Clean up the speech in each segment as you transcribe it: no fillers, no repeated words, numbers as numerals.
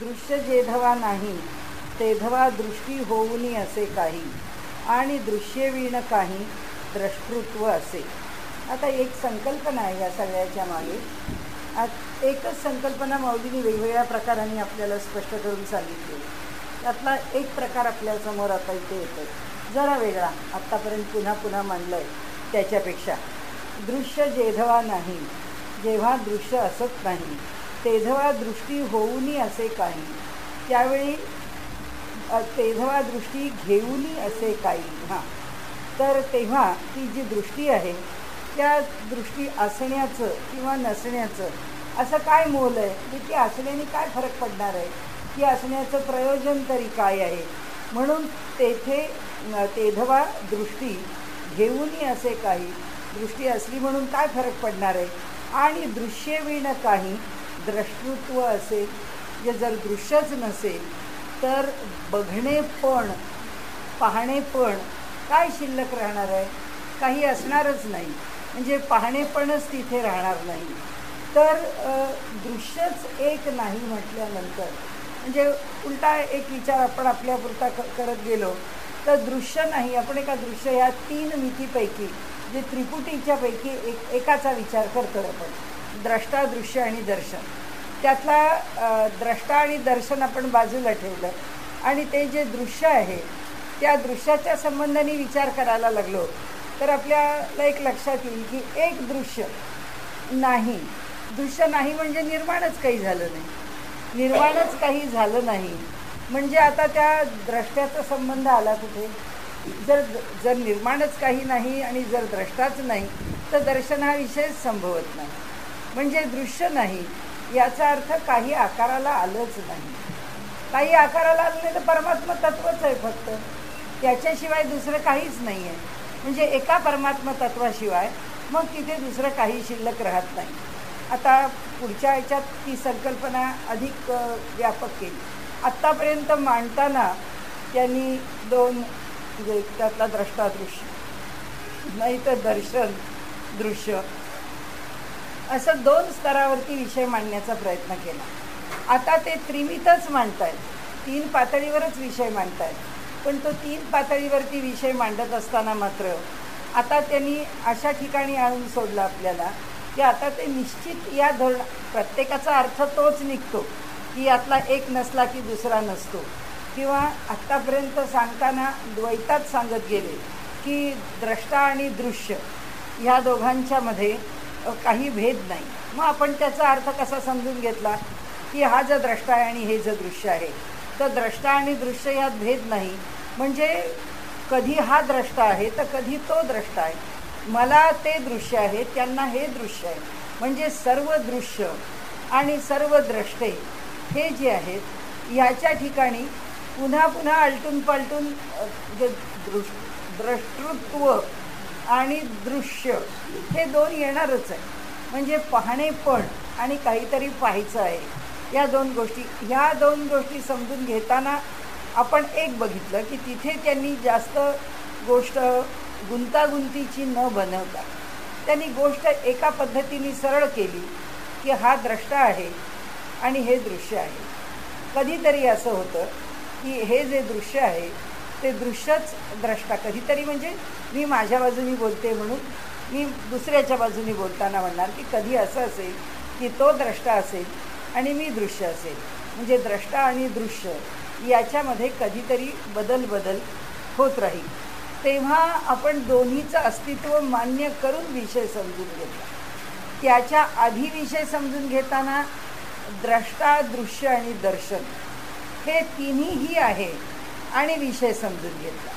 दृश्य जेधवा नाही तेधवा दृष्टी होऊनी असे काही आणि दृश्य विण काही द्रष्टृत्व असे. आता एक संकल्पना आहे या सगळ्याच्या मागे. एकच संकल्पना मौलींनी वेगवेगळ्या प्रकारांनी आपल्याला स्पष्ट करून सांगितली. त्यातला एक प्रकार आपल्यासमोर आता इथे येतो, जरा वेगळा, आत्तापर्यंत पुन्हा पुन्हा मांडलं आहे त्याच्यापेक्षा. दृश्य जेधवा नाही जेव्हा दृश्य असत नाही तेधवा दृष्टी होऊनी असे काही, त्यावेळी तेधवा दृष्टी घेऊनी असे काही. तर तेव्हा ती जी दृष्टी आहे त्या दृष्टी असण्याचं किंवा नसण्याचं असं काय मोल आहे, की ती असण्याने काय फरक पडणार आहे, ती असण्याचं प्रयोजन तरी काय आहे. म्हणून तेथे तेधवा दृष्टी घेऊनी असे काही, दृष्टी असली म्हणून काय फरक पडणार आहे. आणि दृश्यविण काही द्रष्टृत्व असे, जे जर दृश्यच नसेल तर बघणेपण पाहणेपण काय शिल्लक राहणार आहे, काही असणारच नाही. म्हणजे पाहणेपणच तिथे राहणार नाही. तर दृश्यच एक नाही म्हटल्यानंतर म्हणजे उलटा एक विचार आपण आपल्यापुरता करत गेलो तर दृश्य नाही, आपण एका दृश्य या 3 मितीपैकी जे त्रिपुटीच्यापैकी एकाचा विचार करतो आपण, द्रष्टा दृश्य आणि दर्शन. त्यातला द्रष्टा आणि दर्शन आपण बाजूला ठेवलं आणि ते जे दृश्य आहे त्या दृश्याच्या संबंधाने विचार करायला लागलो तर आपल्याला एक लक्षात येईल की एक दृश्य नाही, दृश्य नाही म्हणजे निर्माणच काही झालं नाही. निर्माणच काही झालं नाही म्हणजे आता त्या द्रष्ट्याचा संबंध आला कुठे. जर निर्माणच काही नाही आणि जर द्रष्टाच नाही तर दर्शन हा विषयच संभवत नाही. म्हणजे दृश्य नाही याचा अर्थ काही आकाराला आलंच नाही. काही आकाराला आलं नाही तर परमात्मा तत्वच आहे फक्त, त्याच्याशिवाय दुसरं काहीच नाही आहे. म्हणजे एका परमात्मा तत्वाशिवाय मग तिथे दुसरं काही शिल्लक राहत नाही. आता पुढच्या ह्याच्यात ती संकल्पना अधिक व्यापक केली. आत्तापर्यंत मांडताना त्यांनी 2 म्हणजे त्यातला द्रष्टा दृश्य नाही तर दर्शन दृश्य असं 2 स्तरावरती विषय मांडण्याचा प्रयत्न केला. आता ते त्रिमितच मांडत आहेत, 3 पातळीवरच विषय मांडत आहेत. पण तो 3 पातळीवरती विषय मांडत असताना मात्र आता त्यांनी अशा ठिकाणी आणून सोडलं आपल्याला की आता ते निश्चित या प्रत्येकाचा अर्थ तोच निघतो की यातला एक नसला की दुसरा नसतो. किंवा आत्तापर्यंत सांगताना द्वैतात सांगत गेले की द्रष्टा आणि दृश्य ह्या दोघांच्यामध्ये काही भेद नाही. मग आपण त्याचा अर्थ कसा समजून घेतला की हा जो द्रष्टा आहे आणि हे जे दृश्य आहे तर द्रष्टा आणि दृश्य यात भेद नाही. म्हणजे कधी हा द्रष्टा आहे तर कधी तो द्रष्टा आहे. मला ते दृश्य आहे, त्यांना हे दृश्य आहे. म्हणजे सर्व दृश्य आणि सर्व द्रष्टे हे जे आहेत याच्या ठिकाणी पुन्हा पुन्हा आलटून पालटून जे द्रष्टृत्व आणि दृश्य हे 2 येणारच आहे. म्हणजे पाहणेपण आणि काहीतरी पाहायचं आहे, या 2 गोष्टी. ह्या 2 गोष्टी समजून घेताना आपण एक बघितलं की तिथे त्यांनी जास्त गोष्ट गुंतागुंतीची न बनवता त्यांनी गोष्ट एका पद्धतीने सरळ केली की हा द्रष्टा आहे आणि हे दृश्य आहे. कधीतरी असं होतं की हे जे दृश्य आहे ते दृश्यच द्रष्टा, कधीतरी म्हणजे मी माझ्या बाजूनी बोलते म्हणून मी दुसऱ्याच्या बाजूनी बोलताना म्हणणार की कधी असं असेल की तो द्रष्टा असेल आणि मी दृश्य असेल. म्हणजे द्रष्टा आणि दृश्य याच्यामध्ये कधीतरी बदल होत राहील. तेव्हा आपण दोन्हीचं अस्तित्व मान्य करून विषय समजून घेतला. त्याच्या आधी विषय समजून घेताना द्रष्टा दृश्य आणि दर्शन हे तिन्हीही आहे आणि विषय समजून घेतला.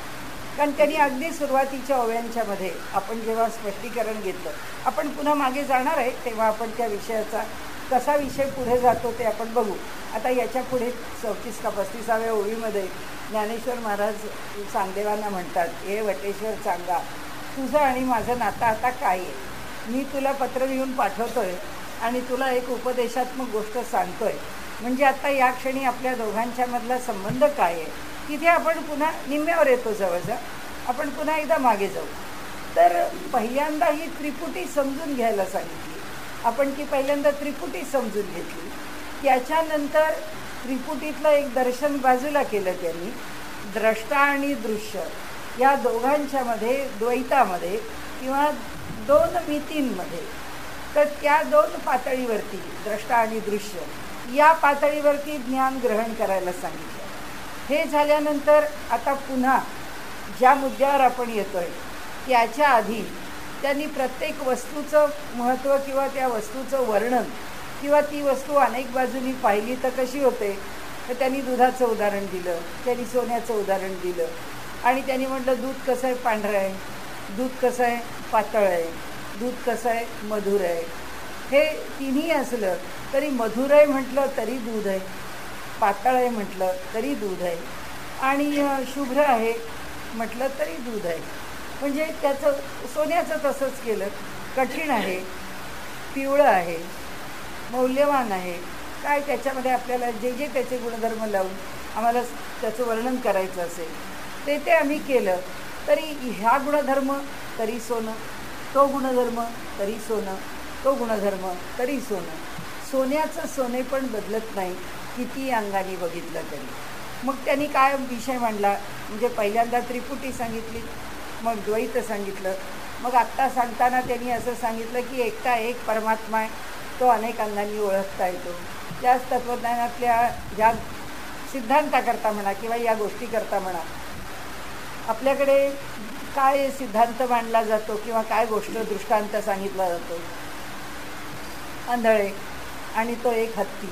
कारण त्यांनी अगदी सुरुवातीच्या ओव्यांच्यामध्ये आपण जेव्हा स्पष्टीकरण घेतलं, आपण पुन्हा मागे जाणार आहे तेव्हा आपण त्या विषयाचा कसा विषय पुढे जातो ते आपण बघू. आता याच्या पुढे 34 का 35व्या ओळीमध्ये ज्ञानेश्वर महाराज चांगदेवांना म्हणतात, हे वटेश्वर चांगा, तुझं आणि माझं नातं आता काय आहे. मी तुला पत्र लिहून पाठवतोय आणि तुला एक उपदेशात्मक गोष्ट सांगतोय. म्हणजे आता या क्षणी आपल्या दोघांच्यामधला संबंध काय आहे. तिथे आपण पुन्हा निम्म्यावर येतो, जवळजवळ आपण पुन्हा एकदा मागे जाऊ. तर पहिल्यांदा ही त्रिपुटी समजून घ्यायला सांगितली आपण, की पहिल्यांदा त्रिपुटी समजून घेतली. त्याच्यानंतर त्रिपुटीतलं एक दर्शन बाजूला केलं त्यांनी. द्रष्टा आणि दृश्य या दोघांच्यामध्ये, द्वैतामध्ये किंवा दोन मितींमध्ये, तर त्या दोन पातळीवरती, द्रष्टा आणि दृश्य या पातळीवरती ज्ञान ग्रहण करायला सांगितलं. हे झाल्यानंतर आता पुन्हा ज्या मुद्द्यावर आपण येतोय त्याच्या आधी त्यांनी प्रत्येक वस्तूचं महत्त्व किंवा त्या वस्तूचं वर्णन किंवा ती वस्तू अनेक बाजूंनी पाहिली तर कशी होते, तर त्यांनी दुधाचं उदाहरण दिलं, त्यांनी सोन्याचं उदाहरण दिलं आणि त्यांनी म्हटलं दूध कसं आहे, पांढरं आहे, दूध कसं आहे, पातळ आहे, दूध कसं आहे, मधुर आहे. हे तिन्ही असलं तरी मधुर आहे म्हटलं तरी दूध आहे, पातळ आहे म्हटलं तरी दूध आहे आणि शुभ्र आहे म्हटलं तरी दूध आहे. म्हणजे त्याचं सोन्याचं तसंच केलं, कठीण आहे, पिवळं आहे, मौल्यवान आहे, काय त्याच्यामध्ये आपल्याला जे जे त्याचे गुणधर्म लावून आम्हाला त्याचं वर्णन करायचं असेल ते आम्ही केलं तरी ह्या गुणधर्म तरी सोनं, तो गुणधर्म तरी सोनं, तो गुणधर्म तरी सोनं. सोन्याचं सोने पण बदलत नाही किती अंगाने बघितलं तरी. मग त्यांनी काय विषय मांडला, म्हणजे पहिल्यांदा त्रिपुटी सांगितली, मग द्वैत सांगितलं, मग आत्ता सांगताना त्यांनी असं सांगितलं की एकटा एक परमात्मा आहे, तो अनेक अंगांनी ओळखता येतो. त्याच तत्त्वज्ञानातल्या ज्या सिद्धांताकरता म्हणा किंवा या गोष्टीकरता म्हणा, आपल्याकडे काय सिद्धांत मांडला जातो किंवा काय गोष्ट दृष्टांत सांगितला जातो. आंधळे आणि तो एक हत्ती,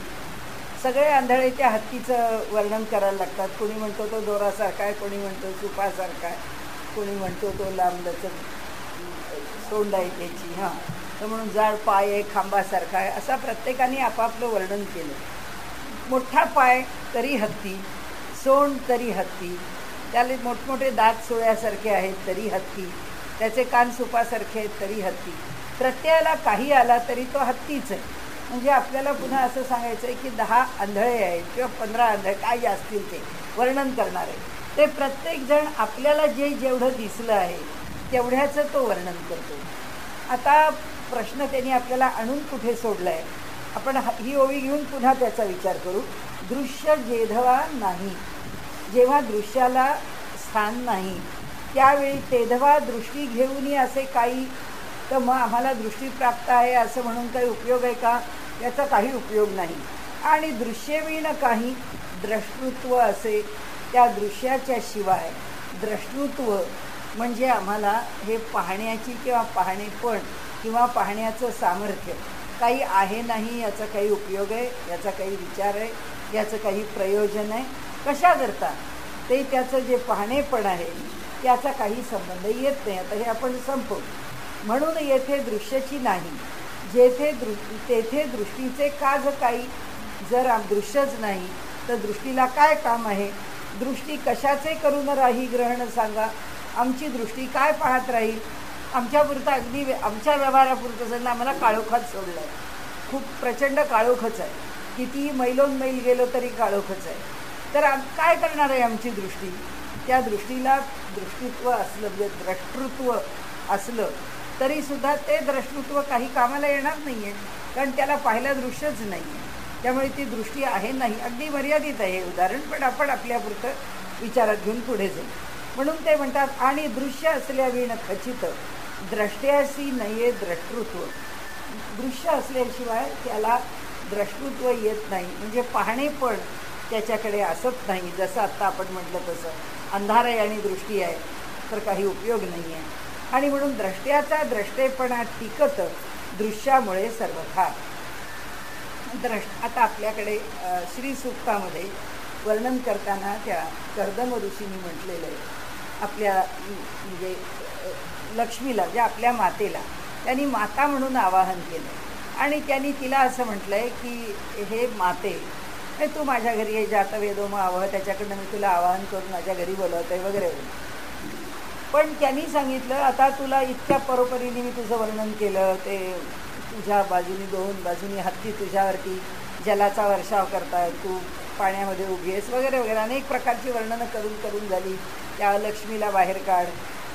सगळे आंधळे त्या हत्तीचं वर्णन करायला लागतात. कोणी म्हणतो तो दोरासारखा आहे, कोणी म्हणतो सुपासारखा आहे, कोणी म्हणतो तो लांबलचक सोंड आहे त्याची, हां तर म्हणून जाड पाय आहे, खांबासारखा आहे, असा प्रत्येकाने आपापलं वर्णन केलं. मोठा पाय तरी हत्ती, सोंड तरी हत्ती, त्याला मोठमोठे दात सुळ्यासारखे आहेत तरी हत्ती, त्याचे कान सुपासारखे आहेत तरी हत्ती. प्रत्ययाला काही आला तरी तो हत्तीच आहे. म्हणजे आपल्याला पुन्हा असं सांगायचं आहे की 10 आंधळे आहेत किंवा 15 आंधळे काय असतील ते वर्णन करणार आहे, ते प्रत्येकजण आपल्याला जे जेवढं दिसलं आहे तेवढ्याचं तो वर्णन करतो. आता प्रश्न त्यांनी आपल्याला आणून कुठे सोडला आहे, आपण ही ओळी घेऊन पुन्हा त्याचा विचार करू. दृश्य जेधवा नाही, जेव्हा दृश्याला स्थान नाही त्यावेळी तेधवा दृष्टी घेऊनही असे काही, तर मग आम्हाला दृष्टी प्राप्त आहे असं म्हणून काही उपयोग आहे का, याचा काही उपयोग नाही. आणि दृश्यवीण काही द्रष्टृत्व असे, त्या दृश्याच्या शिवाय द्रष्टृत्व म्हणजे आम्हाला हे पाहण्याची किंवा पाहणेपण किंवा पाहण्याचं सामर्थ्य काही आहे नाही, याचा काही उपयोग आहे, याचा काही विचार आहे, याचं काही प्रयोजन आहे, कशाकरता, ते त्याचं जे पाहणेपण आहे त्याचा काही संबंध येत नाही. आता हे आपण संपवू. म्हणून येथे दृश्याची नाही, जेथे तेथे दृष्टीचे काज काही. जर दृश्यच नाही तर दृष्टीला काय काम आहे, दृष्टी कशाचे करून राही ग्रहण सांगा, आमची दृष्टी काय पाहत राहील, आमच्यापुरतं अगदी आमच्या व्यवहारापुरतं जर आम्हाला काळोखात सोडलं आहे, खूप प्रचंड काळोखच आहे, कितीही मैलोन मैल गेलो तरी काळोखच आहे, तर काय करणार आहे आमची दृष्टी. त्या दृष्टीला दृष्टित्व असलं म्हणजे द्रष्टृत्व असलं तरीसुद्धा ते द्रष्टृत्व काही कामाला येणार नाही आहे, कारण त्याला पाहायला दृश्यच नाही आहे. त्यामुळे ती दृष्टी आहे नाही, अगदी मर्यादित आहे हे उदाहरण, पण आपण आपल्यापुरतं विचारात घेऊन पुढे जाऊ. म्हणून ते म्हणतात आणि दृश्य असल्याविण खचित द्रष्ट्यासी नये द्रष्टृत्व. दृश्य असल्याशिवाय त्याला द्रष्टृत्व येत नाही, म्हणजे पाहणे पण त्याच्याकडे असत नाही. जसं आत्ता आपण म्हटलं तसं अंधार आहे आणि दृष्टी आहे तर काही उपयोग नाही आहे. आणि म्हणून द्रष्ट्याचा द्रष्टेपणा टिकत दृश्यामुळे सर्वथा. आता आपल्याकडे श्रीसूक्तामध्ये वर्णन करताना त्या कर्दम ऋषींनी म्हटलेलं आहे, आपल्या म्हणजे लक्ष्मीला, म्हणजे आपल्या मातेला त्यांनी माता म्हणून आवाहन केलं आणि त्यांनी तिला असं म्हटलं आहे की हे माते, तू माझ्या घरी ये, जातवेदो मग आवाह, त्याच्याकडनं मी तुला आवाहन करून माझ्या घरी बोलवत आहे वगैरे. पण त्यांनी सांगितलं आता तुला इतक्या परोपरीने मी तुझं वर्णन केलं, ते तुझ्या बाजूनी दोन बाजूनी हत्ती तुझ्यावरती जलाचा वर्षाव करतायत, तू पाण्यामध्ये उभी आहेस वगैरे वगैरे अनेक प्रकारची वर्णनं करून करून झाली. त्या लक्ष्मीला बाहेर काढ.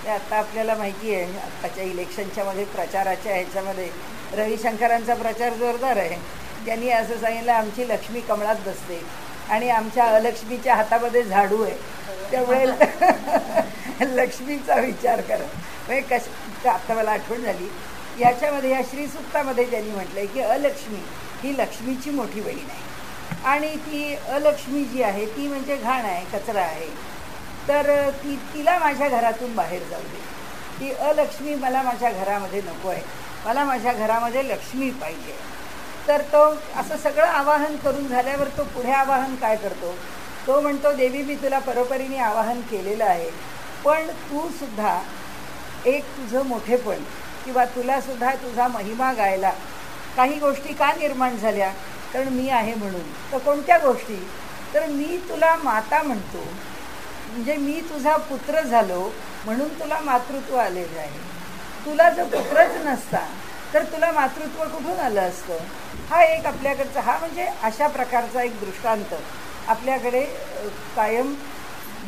ते आत्ता आपल्याला माहिती आहे आत्ताच्या इलेक्शनच्यामध्ये प्रचाराच्या ह्याच्यामध्ये रविशंकरांचा प्रचार जोरदार आहे. त्यांनी असं सांगितलं आमची लक्ष्मी कमळात बसते, आणि आमच्या अलक्ष्मीच्या हातामध्ये झाडू आहे, त्यामुळे लक्ष्मीचा विचार करा. म्हणजे आता मला आठवण झाली, याच्यामध्ये या श्रीसूक्तामध्ये त्यांनी म्हटलं आहे की अलक्ष्मी ही लक्ष्मीची मोठी बहीण आहे, आणि ती अलक्ष्मी जी आहे ती म्हणजे घाण आहे, कचरा आहे. तर तिला माझ्या घरातून बाहेर जाऊ दे. ती अलक्ष्मी मला माझ्या घरामध्ये नको आहे, मला माझ्या घरामध्ये लक्ष्मी पाहिजे. तर तो असं सगळं आवाहन करून झाल्यावर तो पुढे आवाहन काय करतो, तो म्हणतो देवी मी तुला परोपरीने आवाहन केलेलं आहे, पण तू सुद्धा एक तुझं मोठेपण किंवा तुलासुद्धा तुझा महिमा गायला काही गोष्टी का निर्माण झाल्या, कारण मी आहे म्हणून. तर कोणत्या गोष्टी, तर मी तुला माता म्हणतो, म्हणजे मी तुझा पुत्र झालो म्हणून तुला मातृत्व आलेलं आहे. तुला जर पुत्रच नसता तर तुला मातृत्व कुठून आलं असतं. हा एक आपल्याकडचा, हा म्हणजे अशा प्रकारचा एक दृष्टांत आपल्याकडे कायम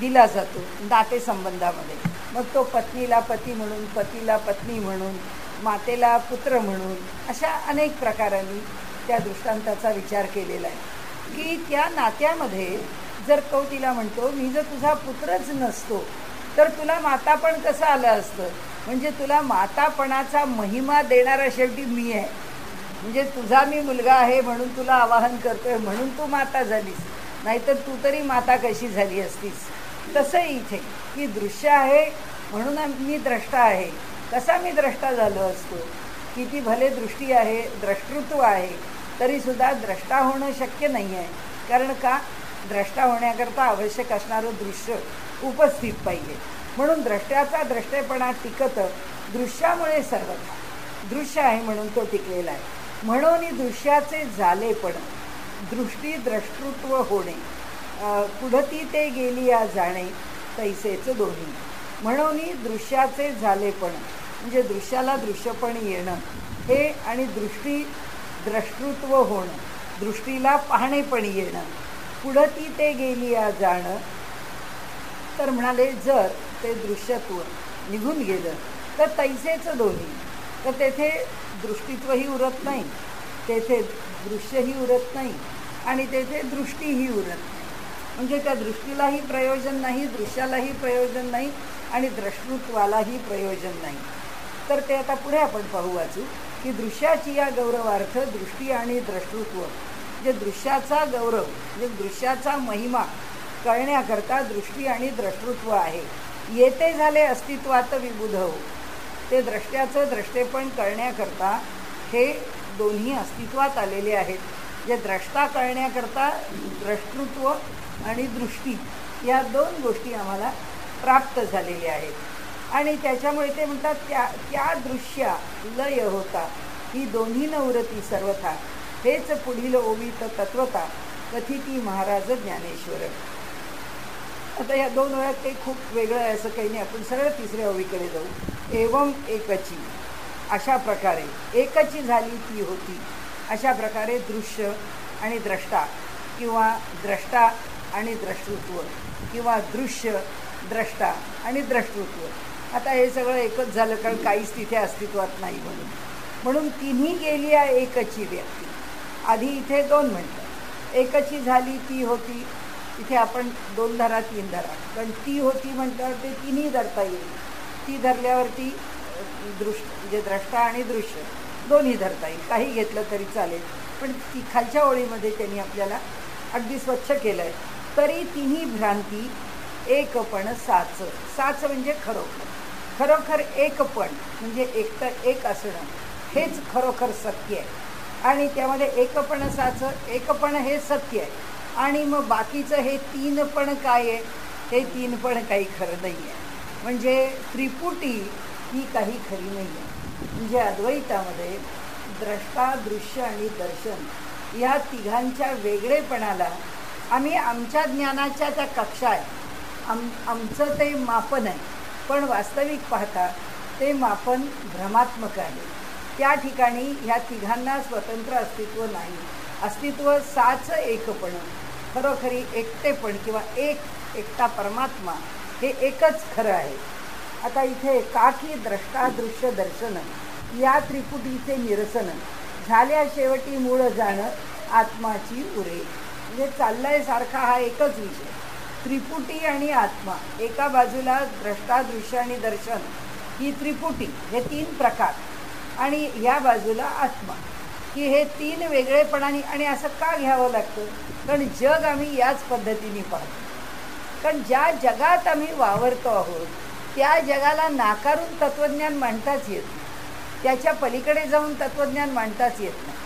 दिला जातो नातेसंबंधामध्ये. मग तो पत्नीला पती म्हणून, पतीला पत्नी म्हणून, मातेला पुत्र म्हणून, अशा अनेक प्रकारांनी त्या दृष्टांताचा विचार केलेला आहे की त्या नात्यामध्ये जर तो तिला म्हणतो मी जर तुझा पुत्रच नसतो तर तुला मातापण कसं आलं असतं, म्हणजे तुला मातापणाचा महिमा देणारा शेवटी मी आहे. म्हणजे तुझा मी मुलगा आहे म्हणून तुला आवाहन करतोय म्हणून तू माता झालीस, नाहीतर तू तरी माता कशी झाली असतीस. तसं इथे की दृश्य आहे म्हणून मी द्रष्टा आहे. कसा मी द्रष्टा झालो असतो, किती भले दृष्टी आहे, द्रष्टृत्व आहे, तरीसुद्धा द्रष्टा होणं शक्य नाही आहे. कारण का, द्रष्टा होण्याकरता आवश्यक असणारं दृश्य उपस्थित पाहिजे. म्हणून द्रष्ट्याचा द्रष्टेपणा टिकतं दृश्यामुळे सर्वथा. दृश्य आहे म्हणून तो टिकलेला आहे. म्हणून दृश्याचे झालेपण, दृष्टी द्रष्टृत्व होणे, कुढती ते गेली या जाणे तैसेच दोन्ही. म्हणून दृश्याचे झालेपण म्हणजे दृश्याला दृश्यपण येणं हे, आणि दृष्टी द्रष्टृत्व होणं, दृष्टीला पाहणेपण येणं, पुढती ते गेली या जाणं. तर म्हणाले जर ते दृश्यत्व निघून गेलं तर तैसेच दोन्ही. तर तेथे दृष्टित्वही उरत नाही, तेथे दृश्यही उरत नाही, आणि तेथे दृष्टीही उरत नाही. म्हणजे त्या दृष्टीलाही प्रयोजन नाही, दृश्यालाही प्रयोजन नाही, आणि द्रष्टृत्वालाही प्रयोजन नाही. तर ते आता पुढे आपण पाहू वाचू की दृश्याची या गौरवार्थ दृष्टी आणि द्रष्टृत्व, जे दृश्याचा गौरव म्हणजे दृश्याचा महिमा कळण्याकरता दृष्टी आणि द्रष्टृत्व आहे. येते झाले अस्तित्वात विबुध हो. ते द्रष्ट्याचं द्रष्टेपण कळण्याकरता हे दोन्ही अस्तित्वात आलेले आहेत. जे द्रष्टा कळण्याकरता द्रष्टृत्व आणि दृष्टी या दोन गोष्टी आम्हाला प्राप्त झालेल्या आहेत. आणि त्याच्यामुळे ते म्हणतात त्या दृश्या लय होता ही दोन्ही नवरती सर्वथा, हेच पुढील ओवीत तत्वता कथिती महाराज ज्ञानेश्वर. आता या दोन ओव्यात काही खूप वेगळं आहे असं काही नाही. आपण सरळ तिसऱ्या ओवीकडे जाऊ. एवम एकची, अशा प्रकारे एकची झाली ती होती, अशा प्रकारे दृश्य आणि द्रष्टा किंवा द्रष्टा आणि द्रष्टृत्व किंवा दृश्य द्रष्टा आणि द्रष्टृत्व. आता हे सगळं एकच झालं, कारण काहीच तिथे अस्तित्वात नाही म्हणून तिन्ही गेली आहे एकची व्यक्ती. आधी इथे दोन म्हणतात, एकची झाली ती होती, इथे आपण दोन धरा तीन धरा, पण ती होती म्हटल्यावर ते तिन्ही धरता येईल. ती धरल्यावरती म्हणजे द्रष्टा आणि दृश्य दोन्ही धरता येईल, काही घेतलं तरी चालेल. पण ती खालच्या ओळीमध्ये त्यांनी आपल्याला अगदी स्वच्छ केलं आहे. तरी तिन्ही भ्रांती एकपण साच. साच म्हणजे खरोखर, खरोखर एकपण म्हणजे एकतर एक असणं हेच खरोखर सत्य आहे. आणि त्यामध्ये एकपण साच, एकपण हे सत्य आहे. आणि मग बाकीचं हे तीनपण काय आहे, हे तीनपण काही खरं नाही आहे. म्हणजे त्रिपुटी ही काही खरी नाही आहे. म्हणजे अद्वैतामध्ये द्रष्टा दृश्य आणि दर्शन या तिघांच्या वेगळेपणाला आम्ही आमच्या ज्ञानाच्या त्या कक्षा आहे, आमचं ते मापन आहे. पण वास्तविक पाहता ते मापन भ्रमात्मक आहे. त्या ठिकाणी ह्या तिघांना स्वतंत्र अस्तित्व नाही. अस्तित्व साच एकपण, खरोखरी एकटेपण किंवा एकटा परमात्मा हे एकच खरं आहे. आता इथे काकी द्रष्टा दृश्य दर्शन या त्रिपुटीचे निरसन झाल्या शेवटी मूळ जाणं आत्माची उरे. म्हणजे चाललाय सारखा हा एकच विषय, त्रिपुटी आणि आत्मा. एका बाजूला द्रष्टा, दृश्य आणि दर्शन ही त्रिपुटी, हे 3 प्रकार, आणि या बाजूला आत्मा, की हे 3 वेगळेपणाने. आणि असं का घ्यावं लागतं? कारण जग आम्ही याच पद्धतीने पाहतो. कारण ज्या जगात आम्ही वावरतो आहोत त्या जगाला नाकारून तत्त्वज्ञान मांडताच येत नाही, त्याच्या पलीकडे जाऊन तत्त्वज्ञान मांडताच येत नाही.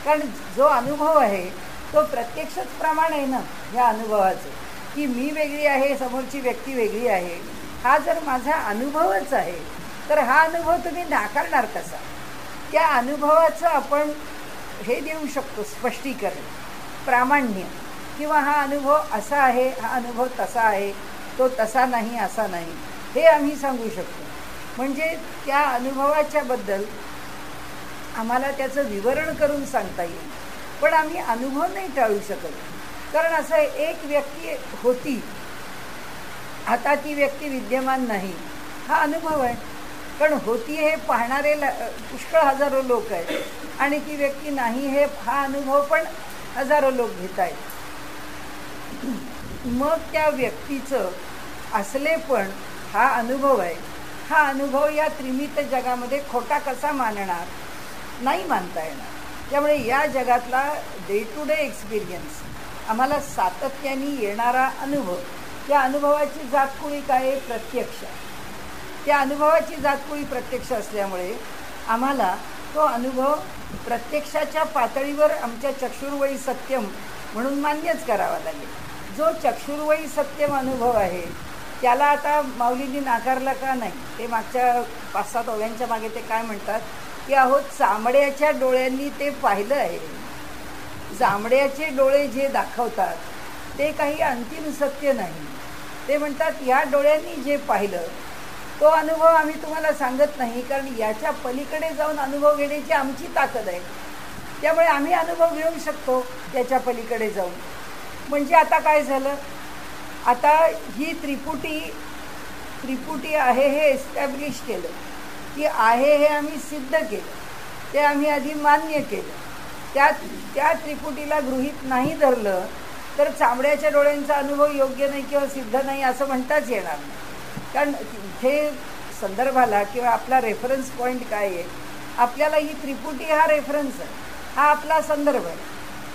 कारण जो अनुभव आहे तो प्रत्यक्षच प्रमाण आहे ना ह्या अनुभवाचं, की मी वेगळी आहे, समोरची व्यक्ती वेगळी आहे. हा जर माझा अनुभवच आहे तर हा अनुभव तुम्ही नाकारणार कसा? त्या अनुभवाचं आपण हे देऊ शकतो स्पष्टीकरण, प्रामाण्य, किंवा हा अनुभव असा आहे, हा अनुभव तसा आहे, तो तसा नाही, असा नाही, हे आम्ही सांगू शकतो. म्हणजे त्या अनुभवाच्या बद्दल आम्हाला त्याचं विवरण करून सांगता येईल, पण आम्ही अनुभव नाही टाळू शकत. कारण असं एक व्यक्ती होती, आता ती व्यक्ती विद्यमान नाही, हा अनुभव आहे. कारण होती हे पाहणारे पुष्कळ हजारो लोक आहेत, आणि ती व्यक्ती नाही हे हा अनुभव पण हजारो लोक घेत आहेत. मग त्या व्यक्तीचं असले पण हा अनुभव आहे, हा अनुभव या त्रिमित जगामध्ये खोटा कसा मानणार? नाही मानता येणार. त्यामुळे या जगातला डे टू डे एक्सपिरियन्स, आम्हाला सातत्याने येणारा अनुभव, त्या अनुभवाची जातकुळी काय? प्रत्यक्ष. त्या अनुभवाची जातकुळी प्रत्यक्ष असल्यामुळे आम्हाला तो अनुभव प्रत्यक्षाच्या पातळीवर आमच्या चक्षुर्वयी सत्यम म्हणून मान्यच करावा लागेल. जो चक्षुर्वयी सत्यम अनुभव आहे त्याला आता माऊलींनी नाकारला का नाही? ते मागच्या 5-7 ओव्यांच्या मागे ते काय म्हणतात, की अहो चामड्याच्या डोळ्यांनी ते पाहिलं आहे. चामड्याचे डोळे जे दाखवतात ते काही अंतिम सत्य नाही. ते म्हणतात या डोळ्यांनी जे पाहिलं तो अनुभव आम्ही तुम्हाला सांगत नाही, कारण याच्या पलीकडे जाऊन अनुभव घेण्याची आमची ताकद आहे. त्यामुळे आम्ही अनुभव घेऊ शकतो त्याच्या पलीकडे जाऊन. म्हणजे आता काय झालं? आता ही त्रिपुटी आहे हे एस्टॅब्लिश केलं, की आहे हे आम्ही सिद्ध केलं, ते आम्ही आधी मान्य केलं. त्या त्रिपुटीला गृहीत नाही धरलं तर चामड्याच्या डोळ्यांचा अनुभव योग्य नाही किंवा सिद्ध नाही असं म्हणताच येणार नाही. कारण इथे संदर्भाला किंवा आपला रेफरन्स पॉईंट काय आहे? आपल्याला ही त्रिपुटी हा रेफरन्स आहे, हा आपला संदर्भ आहे,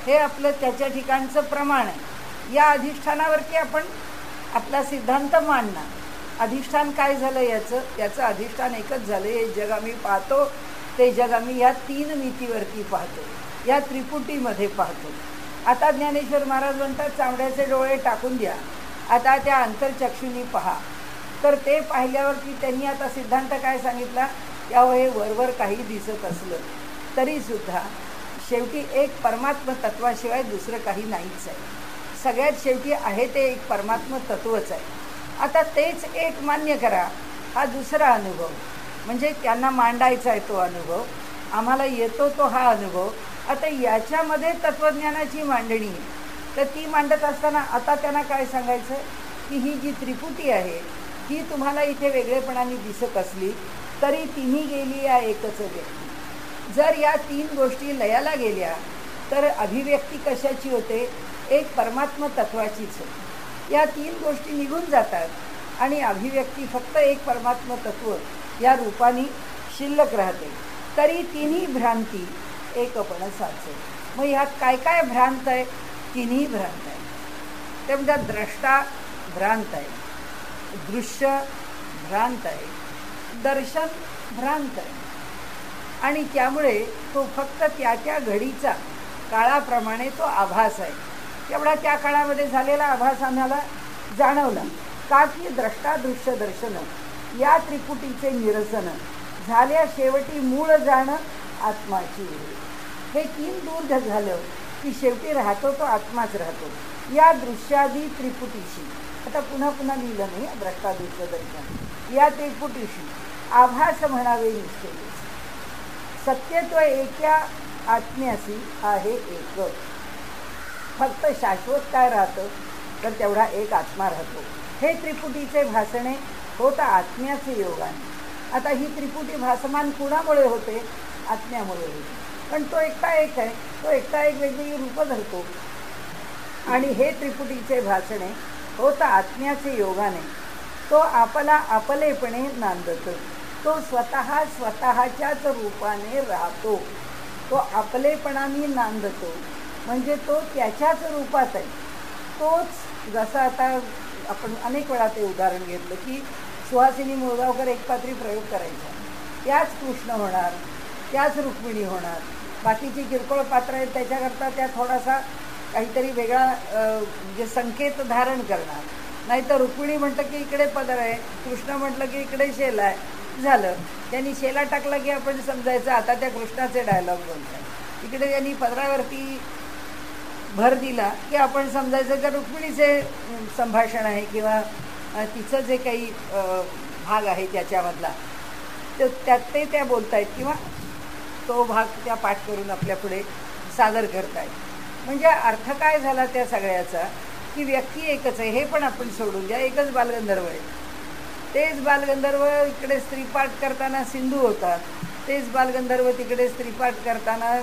हे आपलं त्याच्या ठिकाणचं प्रमाण आहे. या अधिष्ठानावरती आपण आपला सिद्धांत मांडणार. अधिष्ठान काय झालं याचं अधिष्ठान एकच झालं. हे जग आम्ही पाहतो ते जग आम्ही या 3 मितीवरती पाहतो, या त्रिपुटीमध्ये पाहतो. आता ज्ञानेश्वर महाराज म्हणतात चामड्याचे डोळे टाकून द्या, आता त्या अंतर्चक्षुनी पहा. तर ते पाहिल्यावरती त्यांनी आता सिद्धांत काय सांगितला, की अहो हे वरवर काही दिसत असलं तरीसुद्धा शेवटी एक परमात्म तत्वाशिवाय दुसरं काही नाहीच आहे. सगळ्यात शेवटी आहे ते एक परमात्म तत्वच आहे. आता तेच एक मान्य करा, हा दुसरा अनुभव. म्हणजे त्यांना मांडायचा आहे तो अनुभव, आम्हाला येतो तो हा अनुभव. आता याच्यामध्ये तत्त्वज्ञानाची मांडणी, तर ती मांडत असताना आता त्यांना काय सांगायचं, की ही जी त्रिपुटी आहे ही तुम्हाला इथे वेगळेपणाने दिसत असली तरी तिन्ही गेली या एकच व्यक्ती. जर या 3 गोष्टी लयाला गेल्या तर अभिव्यक्ती कशाची होते? एक परमात्म तत्वाचीच होते. या 3 गोष्टी निघून जातात आणि अभिव्यक्ती फक्त एक परमात्म तत्व या रूपाने शिल्लक राहते. तरी तिन्ही भ्रांती एकपण साचे. मग ह्यात काय काय भ्रांत आहे? तिन्ही भ्रांत आहे. ते म्हणतात द्रष्टा भ्रांत आहे, दृश्य भ्रांत आहे, दर्शन भ्रांत आहे. आणि त्यामुळे तो फक्त त्या घडीचा काळाप्रमाणे तो आभास आहे. तेवढा त्या काळामध्ये झालेला आभास आम्हाला जाणवला का, की द्रष्टा दृश्य दर्शन या त्रिपुटीचे निरसन झाल्या शेवटी मूळ जाणं आत्माची. हे 3 दूर झालं की शेवटी राहतो तो आत्माच राहतो या दृश्यादी त्रिपुटीशी. आता पुन्हा पुन्हा लिहिलं नाही, द्रष्टा दृश्य दर्शन या त्रिपुटीशी आभास म्हणावे निश्चय. सत्यत्व एका आत्म्यासी आहे एक. फक्त शाश्वत काय राहतं तर तेवढा एक आत्मा राहतो. हे त्रिपुटीचे भासणे होत आत्म्याचे योगाने. आता ही त्रिपुटी भासमान कुणामुळे होते? आत्म्यामुळे होते. पण तो एकटा एक आहे, तो एकटा एक वेगवेगळी रूपं धरतो. आणि हे त्रिपुटीचे भासणे होत आत्म्याचे योगाने, तो आपला आपलेपणे नांदतो, तो स्वतःच्याच रूपाने राहतो, तो आपलेपणाने नांदतो, म्हणजे तो त्याच्याच रूपात आहे. तोच जसा आता आपण अनेक वेळा ते उदाहरण घेतलं की सुहासिनी मुळगावकर एकपात्री प्रयोग करायचा, त्याच कृष्ण होणार, त्याच रुक्मिणी होणार. बाकीची किरकोळ पात्र आहेत त्याच्याकरता त्या थोडासा काहीतरी वेगळा म्हणजे संकेत धारण करणार. नाही तर रुक्मिणी म्हटलं की इकडे पदर आहे, कृष्ण म्हटलं की इकडे शेल आहे, झालं. त्यांनी शेला टाकला की आपण समजायचं आता त्या कृष्णाचे डायलॉग बोलतात. इकडे त्यांनी पदरावरती भर दिला की आपण समजायचं का रुक्मिणीचे संभाषण आहे किंवा तिचं जे काही भाग आहे त्याच्यामधला तर त्यात ते त्या बोलत आहेत किंवा तो भाग त्या पाठ करून आपल्या पुढे सादर करतायत. म्हणजे अर्थ काय झाला त्या सगळ्याचा की व्यक्ती एकच आहे हे पण आपण सोडून द्या. एकच बालगंधर्व आहे, तेच बालगंधर्व इकडे स्त्रीपाठ करताना सिंधू होतात, तेच बालगंधर्व तिकडे स्त्रीपाठ करताना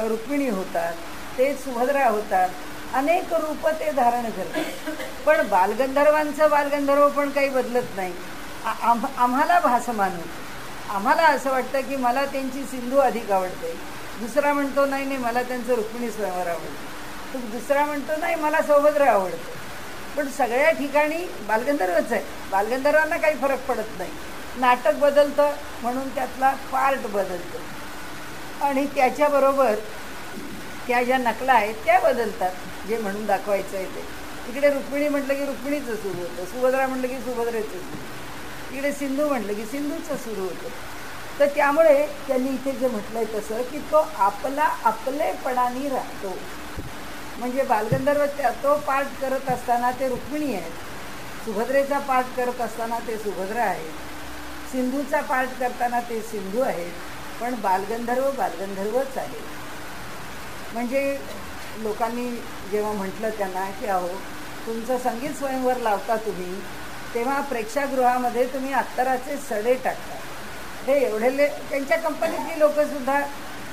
रुक्मिणी होतात, तेच सुभद्रा होतात. अनेक रूप ते धारण करतात. पण बालगंधर्वांचं बालगंधर्व पण काही बदलत नाही. आम्हाला भासमान होतं. आम्हाला असं वाटतं की मला त्यांची सिंधू अधिक आवडते, दुसरा म्हणतो नाही नाही मला त्यांचं रुक्मिणी स्वयंवर आवडतं, तर दुसरा म्हणतो नाही मला सुभद्रा आवडतं. पण सगळ्या ठिकाणी बालगंधर्वच आहे. बालगंधर्वांना काही फरक पडत नाही. नाटक बदलतं म्हणून त्यातला पार्ट बदलतो आणि त्याच्याबरोबर त्या ज्या नकला आहेत त्या बदलतात, जे म्हणून दाखवायचं आहे ते. इकडे रुक्मिणी म्हटलं की रुक्मिणीचं सुरू होतं, सुभद्रा म्हटलं की सुभद्रेचं सुरू, इकडे सिंधू म्हटलं की सिंधूचं सुरू होतं. तर त्यामुळे त्यांनी इथे जे म्हटलंय तसं की तो आपला आपलेपणाने राहतो. म्हणजे बालगंधर्व तो पाठ करत असताना ते रुक्मिणी आहेत, सुभद्रेचा पाठ करत असताना ते सुभद्रा आहेत, सिंधूचा पाठ करताना ते सिंधू आहेत. पण बालगंधर्व बालगंधर्वच आहे. म्हणजे लोकांनी जेव्हा म्हटलं त्यांना की अहो तुमचं संगीत स्वयंवर लावता तुम्ही, तेव्हा प्रेक्षागृहामध्ये तुम्ही अत्तराचे सडे टाकता. हे एवढेले त्यांच्या कंपनीतली लोकंसुद्धा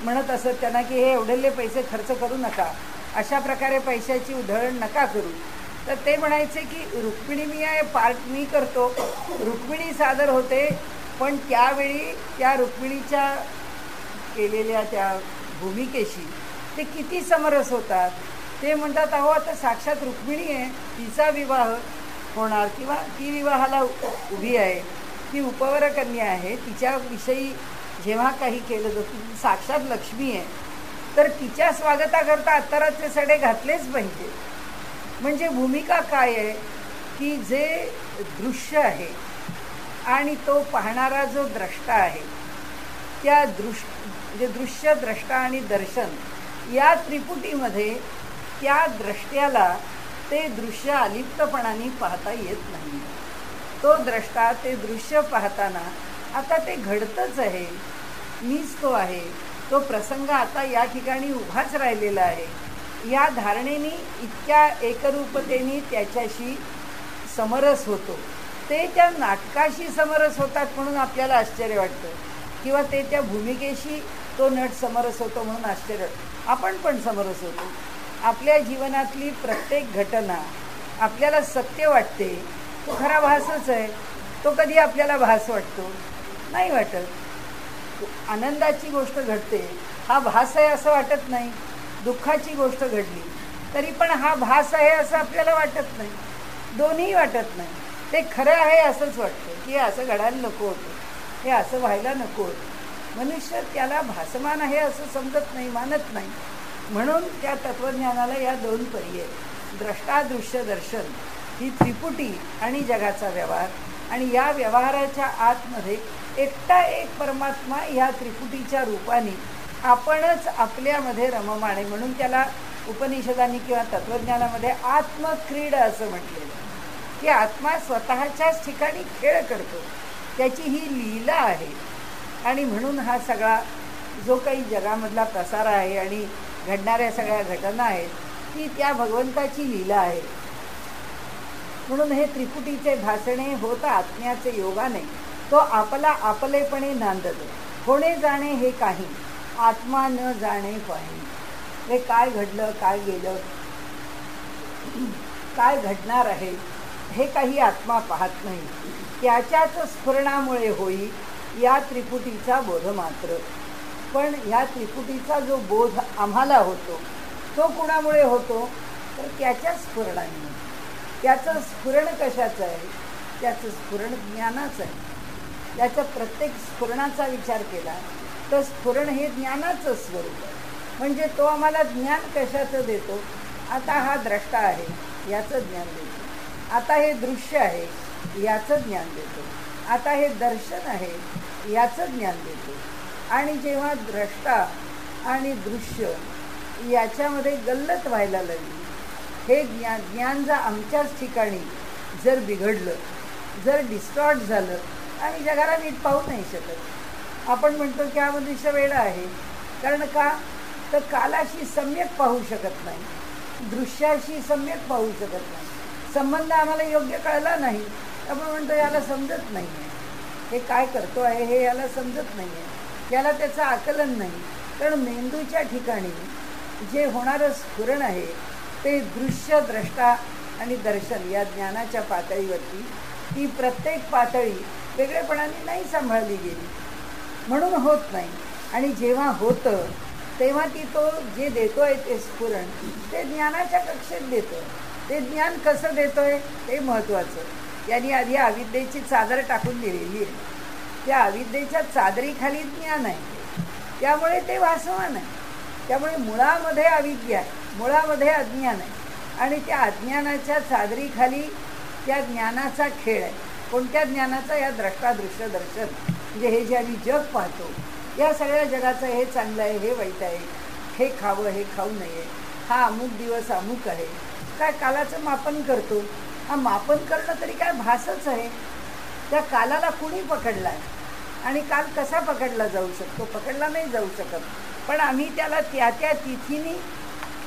म्हणत असत त्यांना की हे एवढेले पैसे खर्च करू नका, अशा प्रकारे पैशाची उधळण नका करू. तर ते म्हणायचे की रुक्मिणी मी आहे, पार्ट मी करतो, रुक्मिणी सादर होते. पण त्यावेळी त्या रुक्मिणीच्या केलेल्या त्या भूमिकेशी ते किती समरस होतात. ते म्हणतात अहो आता साक्षात रुक्मिणी आहे, तिचा विवाह होणार किंवा ती विवाहाला उभी आहे, ती उपवरकन्या आहे, तिच्याविषयी जेव्हा काही केलं जातं ती साक्षात लक्ष्मी आहे, तर तिच्या स्वागताकरता अत्तराचे सडे घातलेच पाहिजे. म्हणजे भूमिका काय आहे की जे दृश्य आहे आणि तो पाहणारा जो द्रष्टा आहे त्या म्हणजे दृश्य, द्रष्टा आणि दर्शन या त्रिपुटीमध्ये त्या द्रष्ट्याला ते दृश्य अलिप्तपणाने पाहता येत नाही. तो द्रष्टा ते दृश्य पाहताना आता ते घडतंच आहे, मीच तो आहे, तो प्रसंग आता या ठिकाणी उभाच राहिलेला आहे. या धारणेने इतक्या एकरूपतेने त्याच्याशी समरस होतो. ते त्या नाटकाशी समरस होतात म्हणून आपल्याला आश्चर्य वाटतं किंवा ते त्या भूमिकेशी तो नट समरस होतो म्हणून आश्चर्य. आपण पण समरस होतो. आपल्या जीवनातली प्रत्येक घटना आपल्याला सत्य वाटते, तो खरा भासच आहे. तो कधी आपल्याला भास वाटतो नाही वाटत. आनंदाची गोष्ट घडते, हा भास आहे असं वाटत नाही. दुःखाची गोष्ट घडली तरी पण हा भास आहे असं आपल्याला वाटत नाही. दोन्ही वाटत नाही. ते खरं आहे असंच वाटतं की हे असं घडायला नको होतं, हे असं व्हायला नको होतं. मनुष्य त्याला भासमान आहे असं समजत नाही, मानत नाही. म्हणून त्या तत्त्वज्ञानाला या दोन पर्याय, द्रष्टा दृश्य दर्शन ही त्रिपुटी आणि जगाचा व्यवहार, आणि या व्यवहाराच्या आतमध्ये एकटा एक परमात्मा या त्रिपुटीच्या रूपाने आपणच आपल्यामध्ये रममाण आहे. म्हणून त्याला उपनिषदांनी किंवा तत्त्वज्ञानामध्ये आत्मक्रीड असं म्हटलेलं की आत्मा स्वतःच्याच ठिकाणी खेळ करतो, त्याची ही लीला आहे. आणि म्हणून हा सगळा जो काही जगामधला प्रसार आहे आणि घडणाऱ्या सगळ्या घटना आहेत ती त्या भगवंताची लीला आहे. म्हणून हे त्रिपुटीचे भासणे होत आत्म्याचे योगाने, तो आपला आपलेपणे नांदतो. होणे जाणे हे काही, आत्मा न जाणे पाहिजे. हे काय घडलं काय गेलं काय घडणार आहे हे काही आत्मा पाहत नाही. त्याच्याच स्फुरणामुळे होई या त्रिपुटीचा बोध मात्र. पण ह्या त्रिपुटीचा जो बोध आम्हाला होतो तो कुणामुळे होतो तर त्याच्या स्फुरणाने. त्याचं स्फुरण कशाचं आहे? त्याचं स्फुरण ज्ञानाचं आहे. त्याच्या प्रत्येक स्फुरणाचा विचार केला तर स्फुरण हे ज्ञानाचं स्वरूप आहे. म्हणजे तो आम्हाला ज्ञान कशाचं देतो? आता हा द्रष्टा आहे याचं ज्ञान देतो. आता हे दृश्य आहे याचं ज्ञान देतो. आता हे दर्शन आहे याचं ज्ञान देतो. आणि जेव्हा द्रष्टा आणि दृश्य याच्यामध्ये गल्लत व्हायला लागली, हे ज्ञान जर आमच्याच ठिकाणी जर बिघडलं, जर डिस्टॉर्ट झालं आणि जगाला नीट पाहू नाही शकत. आपण म्हणतो की हा मनुष्य वेडा आहे. कारण का तर कालाशी सम्यक पाहू शकत नाही, दृश्याशी सम्यक पाहू शकत नाही. संबंध आम्हाला योग्य कळला नाही. आपण म्हणतो याला समजत नाही आहे, हे काय करतो आहे हे याला समजत नाही आहे, याला त्याचं आकलन नाही. कारण मेंदूच्या ठिकाणी जे होणारं स्फुरण आहे ते दृश्य, द्रष्टा आणि दर्शन या ज्ञानाच्या पातळीवरती ती प्रत्येक पातळी वेगळेपणाने नाही सांभाळली गेली म्हणून होत नाही. आणि जेव्हा होतं तेव्हा ती तो जे देतोय ते स्फुरण ते ज्ञानाच्या कक्षेत देतो. ते ज्ञान कसं देतोय ते महत्त्वाचं. यांनी आधी अविद्येची चादर टाकून दिलेली आहे. त्या अविद्येच्या चादरीखाली ज्ञान आहे, त्यामुळे ते भासमान आहे. त्यामुळे मुळामध्ये अविद्या आहे, मुळामध्ये अज्ञान आहे. आणि त्या अज्ञानाच्या चादरीखाली त्या ज्ञानाचा खेळ आहे. कोणत्या ज्ञानाचा? या द्रष्टा, दृश्य, दर्शन. म्हणजे हे जे आम्ही जग पाहतो या सगळ्या जगाचं हे चांगलं आहे, हे वाईट आहे, हे खावं, हे खाऊ नये, हा अमुक दिवस अमुक आहे. काय कालाचं मापन करतो. हा मापन करणं तरी काय भासच आहे. त्या कालाला कुणी पकडला आहे आणि काल कसा पकडला जाऊ शकतो? पकडला नाही जाऊ शकत. पण आम्ही त्याला त्या त्या तिथीने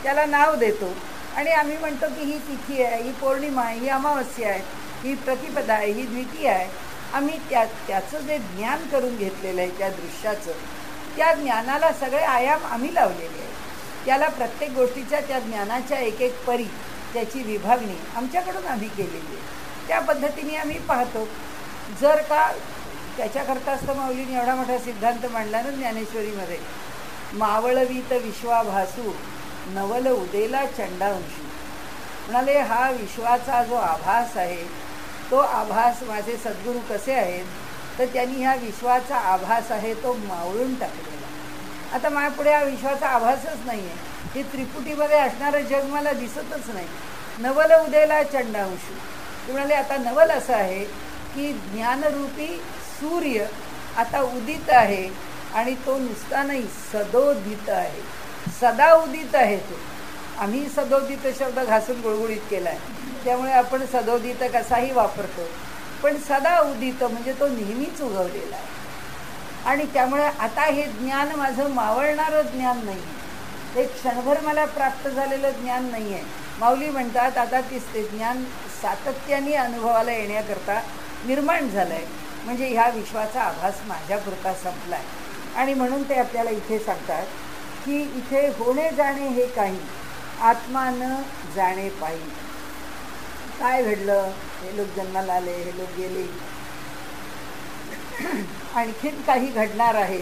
त्याला नाव देतो आणि आम्ही म्हणतो की ही तिथी आहे, ही पौर्णिमा आहे, ही अमावस्या आहे, ही प्रतिपदा आहे, ही द्वितीया आहे. आम्ही त्याचं जे ज्ञान करून घेतलेलं आहे त्या दृश्याचं, त्या ज्ञानाला सगळे आयाम आम्ही लावलेले आहे. त्याला प्रत्येक गोष्टीच्या त्या ज्ञानाच्या एक एक परी त्याची विभागणी आमच्याकडून आम्ही केलेली आहे. त्या पद्धतीने आम्ही पाहतो. जर का त्याच्याकरताच तर माऊलीने एवढा मोठा सिद्धांत मांडला ना ज्ञानेश्वरीमध्ये, मावळवीत विश्वाभासू नवल उदेला चंडांशी. म्हणाले हा विश्वाचा जो आभास आहे तो आभास माझे सद्गुरू कसे आहेत तर त्यांनी ह्या विश्वाचा आभास आहे तो मावळून टाकलेला. आता माझ्यापुढे हा विश्वाचा आभासच नाही आहे. हे त्रिपुटीमध्ये असणारं जग मला दिसतच नाही. नवल उदेला चंडांशू. ते म्हणाले आता नवल असं आहे की ज्ञानरूपी सूर्य आता उदित आहे आणि तो नुसता नाही सदोदित आहे, सदा उदित आहे तो. आम्ही सदोदित शब्द घासून गुळगुळीत केला आहे, त्यामुळे आपण सदोदित कसाही वापरतो. पण सदा उदित म्हणजे तो नेहमीच उगवलेला आहे. आणि त्यामुळे आता हे ज्ञान माझं मावळणारं ज्ञान नाही आहे, ते क्षणभर मला प्राप्त झालेलं ज्ञान नाही आहे. माऊली म्हणतात आता ते ज्ञान सातत्याने अनुभवाला येण्याकरता निर्माण झालं आहे. म्हणजे ह्या विश्वाचा आभास माझ्यापुरता संपला आहे. आणि म्हणून ते आपल्याला इथे सांगतात की इथे होणे जाणे हे काही आत्मा न जाणे पाहिजे. काय घडलं? हे लोक जन्माला आले, हे लोक गेले, आणखीन काही घडणार आहे.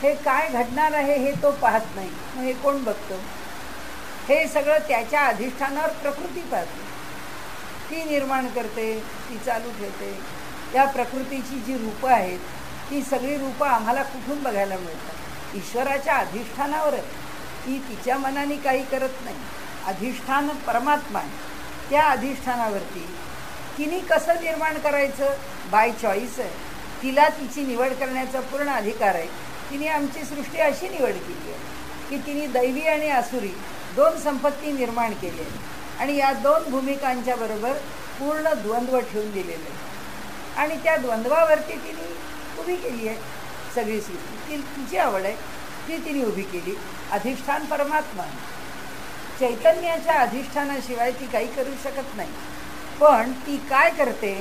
हे काय घडणार आहे हे तो पाहत नाही. मग हे कोण बघतं? हे सगळं त्याच्या अधिष्ठानावर प्रकृती पाहते. ती निर्माण करते, ती चालू ठेवते. या प्रकृतीची जी रूपं आहेत ती सगळी रूपं आम्हाला कुठून बघायला मिळतात? ईश्वराच्या अधिष्ठानावर आहे. ती तिच्या मनाने काही करत नाही. अधिष्ठान परमात्मा आहे. त्या अधिष्ठानावरती तिने कसं निर्माण करायचं बाय चॉईस आहे. तिला तिची निवड करण्याचा पूर्ण अधिकार आहे. तिने आमची सृष्टी अशी निवड केली आहे की तिने दैवी आणि आसुरी दोन संपत्ती निर्माण केली आहे आणि या दोन भूमिकांच्या बरोबर पूर्ण द्वंद्व ठेवून दिलेलं आहे. आणि त्या द्वंद्वावरती तिने उभी केली आहे सगळी सृष्टी. तिची आवड आहे ती तिने उभी केली. अधिष्ठान परमात्मा आहे. चैतन्याच्या अधिष्ठानाशिवाय ती काही करू शकत नाही. पण ती काय करते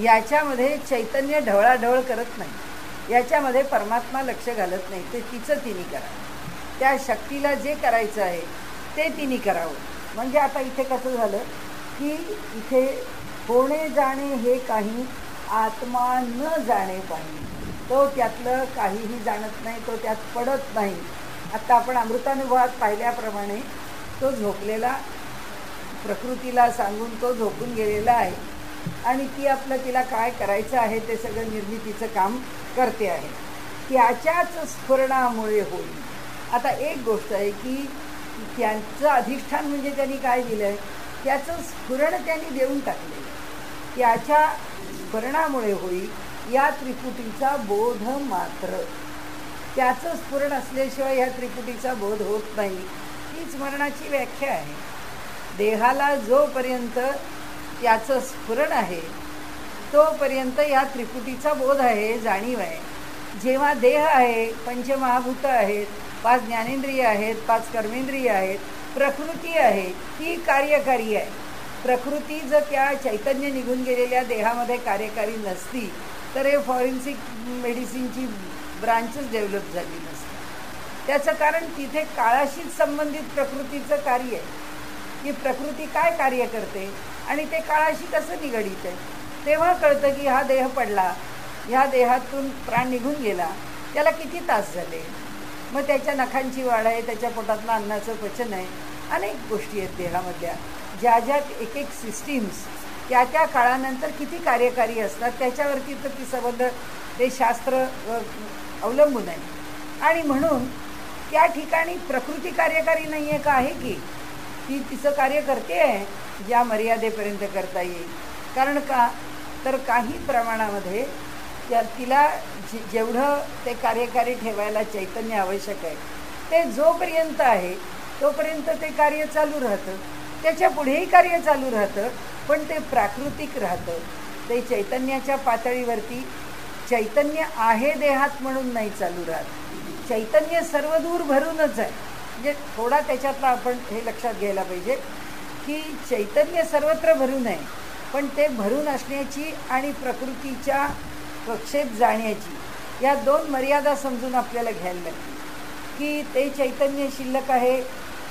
याच्यामध्ये चैतन्य ढवळाढवळ करत नाही, याच्यामध्ये परमात्मा लक्ष घालत नाही. ते तिचं तिने करा. त्या शक्तीला जे करायचं आहे ते तिने करावं. म्हणजे आता इथे कसं झालं की इथे होणे जाणे हे काही आत्मा न जाणे पाहिजे, तो त्यातलं काहीही जाणत नाही, तो त्यात पडत नाही. आत्ता आपण अमृतानुभवात पाहिल्याप्रमाणे तो झोपलेला प्रकृतीला सांगून तो झोपून गेलेला आहे आणि ती आपलं तिला काय करायचं आहे ते सगळं निर्मितीचं काम करते आहे. त्याच्याच स्फुरणामुळे होईल. आता एक गोष्ट आहे की त्यांचं अधिष्ठान म्हणजे त्यांनी काय दिलं आहे, त्याचं स्फुरण त्यांनी देऊन टाकलेलं आहे. त्याच्या स्फुरणामुळे होईल या त्रिपुटीचा बोध मात्र. त्याचं स्फुरण असल्याशिवाय ह्या त्रिपुटीचा बोध होत नाही. ही स्मरणाची व्याख्या आहे. देहाला जोपर्यंत त्याचं स्फुरण आहे तोपर्यंत या त्रिपुटीचा बोध आहे, जाणीव आहे. जेव्हा देह आहे, पंचमहाभूत आहेत, 5 ज्ञानेंद्रिय आहेत, 5 कर्मेंद्रिय आहेत, प्रकृती आहे, ती कार्यकारी आहे. प्रकृती जर त्या चैतन्य निघून गेलेल्या देहामध्ये कार्यकारी नसती तर हे फॉरेन्सिक मेडिसिनची ब्रांचच डेव्हलप झाली नसती. त्याचं कारण तिथे काळाशीच संबंधित प्रकृतीचं कार्य आहे की प्रकृती काय कार्य करते आणि ते काळाशी कसं निगडीत आहे. तेव्हा कळतं की हा देह पडला, ह्या देहातून प्राण निघून गेला, त्याला किती तास झाले, मग त्याच्या नखांची वाढ आहे, त्याच्या पोटातलं अन्नाचं पचन आहे, अनेक गोष्टी आहेत देहामधल्या, ज्या ज्यात एक एक सिस्टीम्स त्या त्या काळानंतर किती कार्यकारी असतात त्याच्यावरती तर ती संबंध ते शास्त्र अवलंबून आहे. आणि म्हणून त्या ठिकाणी प्रकृती कार्यकारी नाही आहे का, आहे की ती तिचं कार्य करते आहे ज्या मर्यादेपर्यंत करता येईल. कारण का तर काही प्रमाणामध्ये तिला जेवढं ते कार्यकारी ठेवायला चैतन्य आवश्यक आहे ते जोपर्यंत आहे तोपर्यंत ते कार्य चालू राहतं, त्याच्या पुढेही कार्य चालू राहतं, पण ते प्राकृतिक राहतं. ते चैतन्याच्या पातळीवरती चैतन्य आहे देहात म्हणून नाही चालू राहत. चैतन्य सर्व दूर भरूनच आहे. म्हणजे थोडा त्याच्यातला आपण हे लक्षात घ्यायला पाहिजे की चैतन्य सर्वत्र भरून आहे, पण ते भरून असण्याची आणि प्रकृतीच्या प्रक्षेप जाण्याची या 2 मर्यादा समजून आपल्याला घ्यायला लागतील. की ते चैतन्य शिल्लक आहे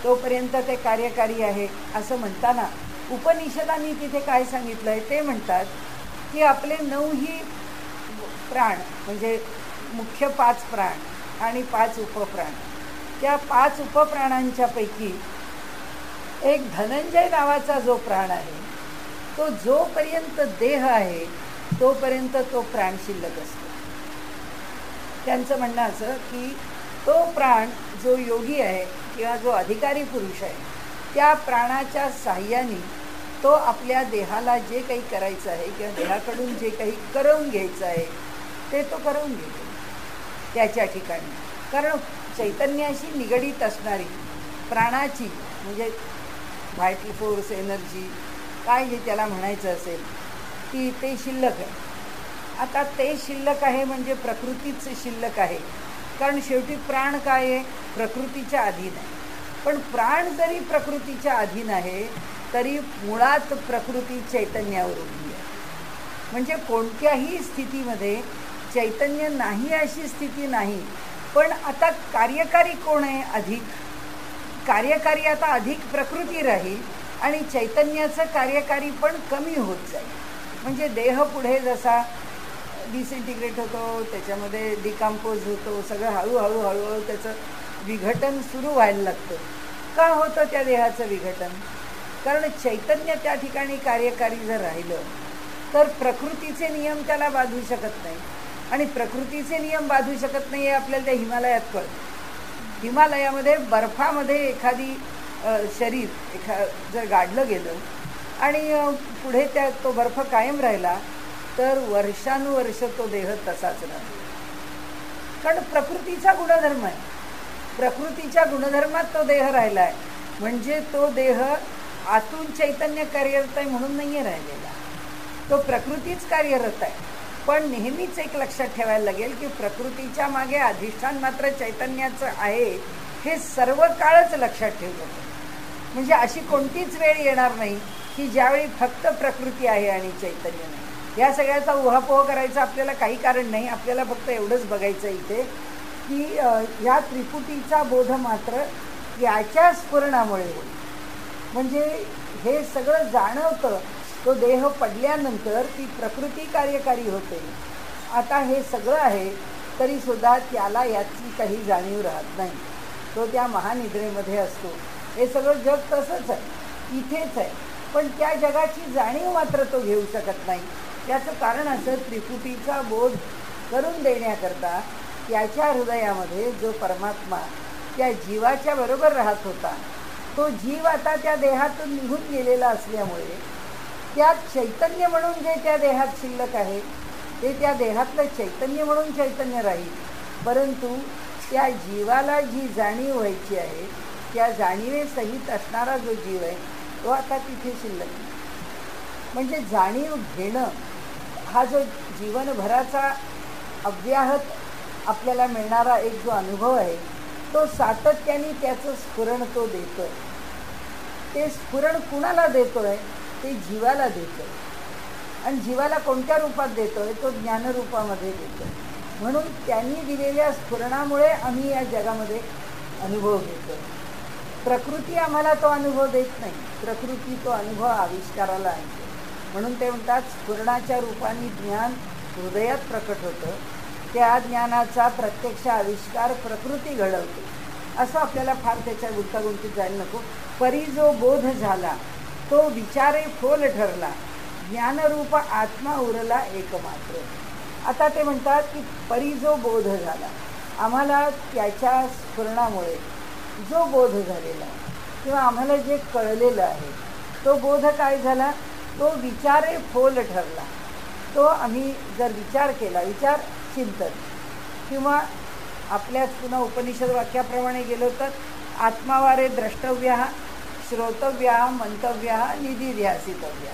तोपर्यंत ते कार्यकारी आहे असं म्हणताना उपनिषदांनी तिथे काय सांगितलं आहे ते म्हणतात की आपले 9ही प्राण म्हणजे मुख्य 5 प्राण आणि 5 उपप्राण, त्या 5 उपप्राणांच्या पैकी एक धनंजय नावाचा जो प्राण आहे तो जोपर्यंत देह आहे तोपर्यंत तो प्राण शिल्लक असतो. त्यांचं म्हणणं असं की तो प्राण जो योगी आहे किंवा जो अधिकारी पुरुष आहे त्या प्राणाच्या साह्याने तो आपल्या देहाला जे काही करायचं आहे किंवा देहाकडून जे काही करवून घ्यायचं आहे ते तो करवून घेतो त्याच्या ठिकाणी. कारण चैतन्याशी निगडीत असणारी प्राणाची म्हणजे व्हायटल फोर्स, एनर्जी काय जे त्याला म्हणायचं असेल ती ते शिल्लक आहे. आता ते शिल्लक आहे म्हणजे प्रकृतीच शिल्लक आहे. कारण शेवटी प्राण काय आहे, प्रकृतीच्या अधीन आहे. पण प्राण जरी प्रकृतीच्या अधीन आहे तरी मुळात प्रकृती चैतन्यावर उभी आहे. म्हणजे कोणत्याही स्थितीमध्ये चैतन्य नाही अशी स्थिती नाही. पण आता कार्यकारी कोण आहे, अधिक कार्यकारी आता अधिक प्रकृती राहील आणि चैतन्याचं कार्यकारी पण कमी होत जाईल. म्हणजे देह पुढे जसा डिसइंटिग्रेट होतो, त्याच्यामध्ये डिकम्पोज होतो, सगळं हळूहळू हळूहळू त्याचं विघटन सुरू व्हायला लागतं. का होतं त्या देहाचं विघटन? कारण चैतन्य त्या ठिकाणी कार्यकारी जर राहिलं तर प्रकृतीचे नियम त्याला बाधू शकत नाही. आणि प्रकृतीचे नियम बाधू शकत नाही हे आपल्याला त्या हिमालयात कळतं. हिमालयामध्ये बर्फामध्ये एखादी शरीर जर गाडलं गेलं आणि पुढे तो बर्फ कायम राहिला तर वर्षानुवर्ष तो देह तसाच राहतो. कारण प्रकृतीचा गुणधर्म आहे. प्रकृतीच्या गुणधर्मात तो देह राहिला आहे. म्हणजे तो देह आतून चैतन्य कार्यरत आहे म्हणून नाही आहे राहिलेला, तो प्रकृतीच कार्यरत आहे. पण नेहमीच एक लक्षात ठेवायला लागेल की प्रकृतीच्या मागे अधिष्ठान मात्र चैतन्याचं आहे हे सर्व काळच लक्षात ठेवलं. म्हणजे अशी कोणतीच वेळ येणार नाही की ज्यावेळी फक्त प्रकृती आहे आणि चैतन्य नाही. या सगळ्याचा उहापोह करायचा आपल्याला काही कारण नाही. आपल्याला फक्त एवढंच बघायचं इथे की या त्रिपुटीचा बोध मात्र याच्या स्फुरणामुळे होईल. म्हणजे हे सगळं जाणवतं. तो देह पडल्यानंतर ती प्रकृती कार्यकारी होते. आता हे सगळं आहे तरीसुद्धा त्याला याची काही जाणीव राहत नाही. तो त्या महानिद्रेमध्ये असतो. हे सगळं जग तसंच आहे, इथेच आहे, पण त्या जगाची जाणीव मात्र तो घेऊ शकत नाही. त्याचं कारण असं, त्रिपुटीचा बोध करून देण्याकरता त्याच्या हृदयामध्ये जो परमात्मा त्या जीवाच्या बरोबर राहत होता, तो जीव आता त्या देहातून निघून गेलेला असल्यामुळे त्यात चैतन्य म्हणून जे त्या देहात शिल्लक आहे ते त्या देहातलं चैतन्य म्हणून चैतन्य राहील. परंतु त्या जीवाला जी जाणीव व्हायची आहे त्या जाणीवेसहित असणारा जो जीव आहे तो आता तिथे शिल्लक नाही. म्हणजे जाणीव घेणं हा जो जीवनभराचा अव्याहत आपल्याला मिळणारा एक जो अनुभव आहे तो सातत्याने त्याचं स्फुरण तो देतो आहे. ते स्फुरण कुणाला देतो आहे? ते जीवाला देतो आहे. आणि जीवाला कोणत्या रूपात देतो आहे? तो ज्ञानरूपामध्ये देतो आहे. म्हणून त्यांनी दिलेल्या स्फुरणामुळे आम्ही या जगामध्ये अनुभव घेतो. प्रकृती आम्हाला तो अनुभव देत नाही. प्रकृती तो अनुभव आविष्काराला आणते. म्हणून ते म्हणतात स्फुरणाच्या रूपाने ज्ञान हृदयात प्रकट होतं. त्या ज्ञानाचा प्रत्यक्ष आविष्कार प्रकृती घडवते. असं आपल्याला फार त्याच्या गुंतागुंतीत जायला नको. परी जो बोध झाला तो विचारे फोल ठरला, ज्ञानरूप आत्मा उरला एकमात्र. आता ते म्हणतात की परी जो बोध झाला, आम्हाला त्याच्या स्फुरणामुळे जो बोध झालेला किंवा आम्हाला जे कळलेलं आहे तो बोध काय झाला? तो विचारे फोल ठरला. तो आम्ही जर विचार केला, विचार चिंतन, किंवा आपल्याच पुन्हा उपनिषद वाक्याप्रमाणे गेलो तर आत्मावारे द्रष्टव्य, श्रोतव्य, मंतव्य, निधिध्यासितव्य.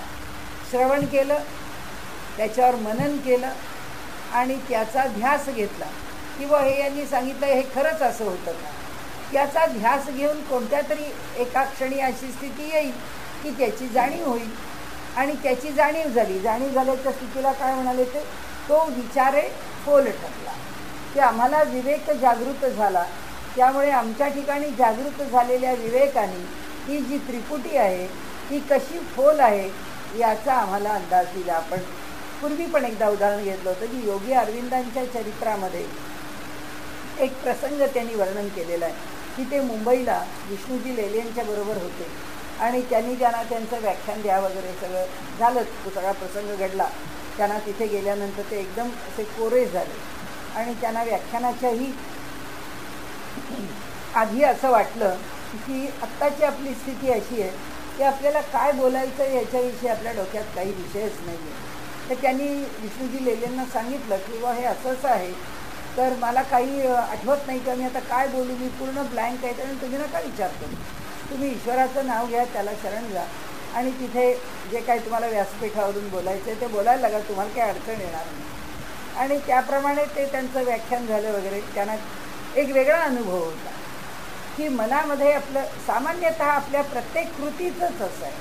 श्रवण केलं, त्याच्यावर मनन केलं आणि त्याचा ध्यास घेतला, किंवा हे यांनी सांगितलं हे खरंच असं होतं का, त्याचा ध्यास घेऊन कोणत्या तरी एका क्षणी अशी स्थिती येईल की त्याची जाणीव होईल. आणि त्याची जाणीव झाली. जाणीव झाल्याच्या स्थितीला काय म्हणाले ते? तो विचारे फोल ठरला. की आम्हाला विवेक जागृत झाला. त्यामुळे आमच्या ठिकाणी जागृत झालेल्या विवेकाने ही जी त्रिपुटी आहे ही कशी फोल आहे याचा आम्हाला अंदाज दिला. आपण पूर्वी पण एकदा उदाहरण घेतलं होतं की योगी अरविंदांच्या चरित्रामध्ये एक प्रसंग त्यांनी वर्णन केलेला आहे की ते मुंबईला विष्णूजी लेलेंच्या बरोबर होते आणि त्यांनी त्यांचं व्याख्यान द्या वगैरे सगळं झालं. तो सगळा प्रसंग घडला. त्यांना तिथे गेल्यानंतर ते एकदम असे कोरे झाले आणि त्यांना व्याख्यानाच्याही आधी असं वाटलं की आत्ताची आपली स्थिती अशी आहे की आपल्याला काय बोलायचं आहे याच्याविषयी आपल्या डोक्यात काही विषयच नाही आहे. तर त्यांनी विष्णूजी लेलेंना सांगितलं की हे असं आहे तर मला काही आठवत नाही की मी आता काय बोलू, मी पूर्ण ब्लँक आहे. त्यामुळे तुम्ही नका विचारतो, तुम्ही ईश्वराचं नाव घ्या, त्याला शरण जा आणि तिथे जे काही तुम्हाला व्यासपीठावरून बोलायचं आहे ते बोलायला लागा, तुम्हाला काही अडचण येणार नाही. आणि त्याप्रमाणे ते त्यांचं व्याख्यान झालं वगैरे. त्यांना एक वेगळा अनुभव होता की मनामध्ये आपलं सामान्यतः आपल्या प्रत्येक कृतीचंच असं आहे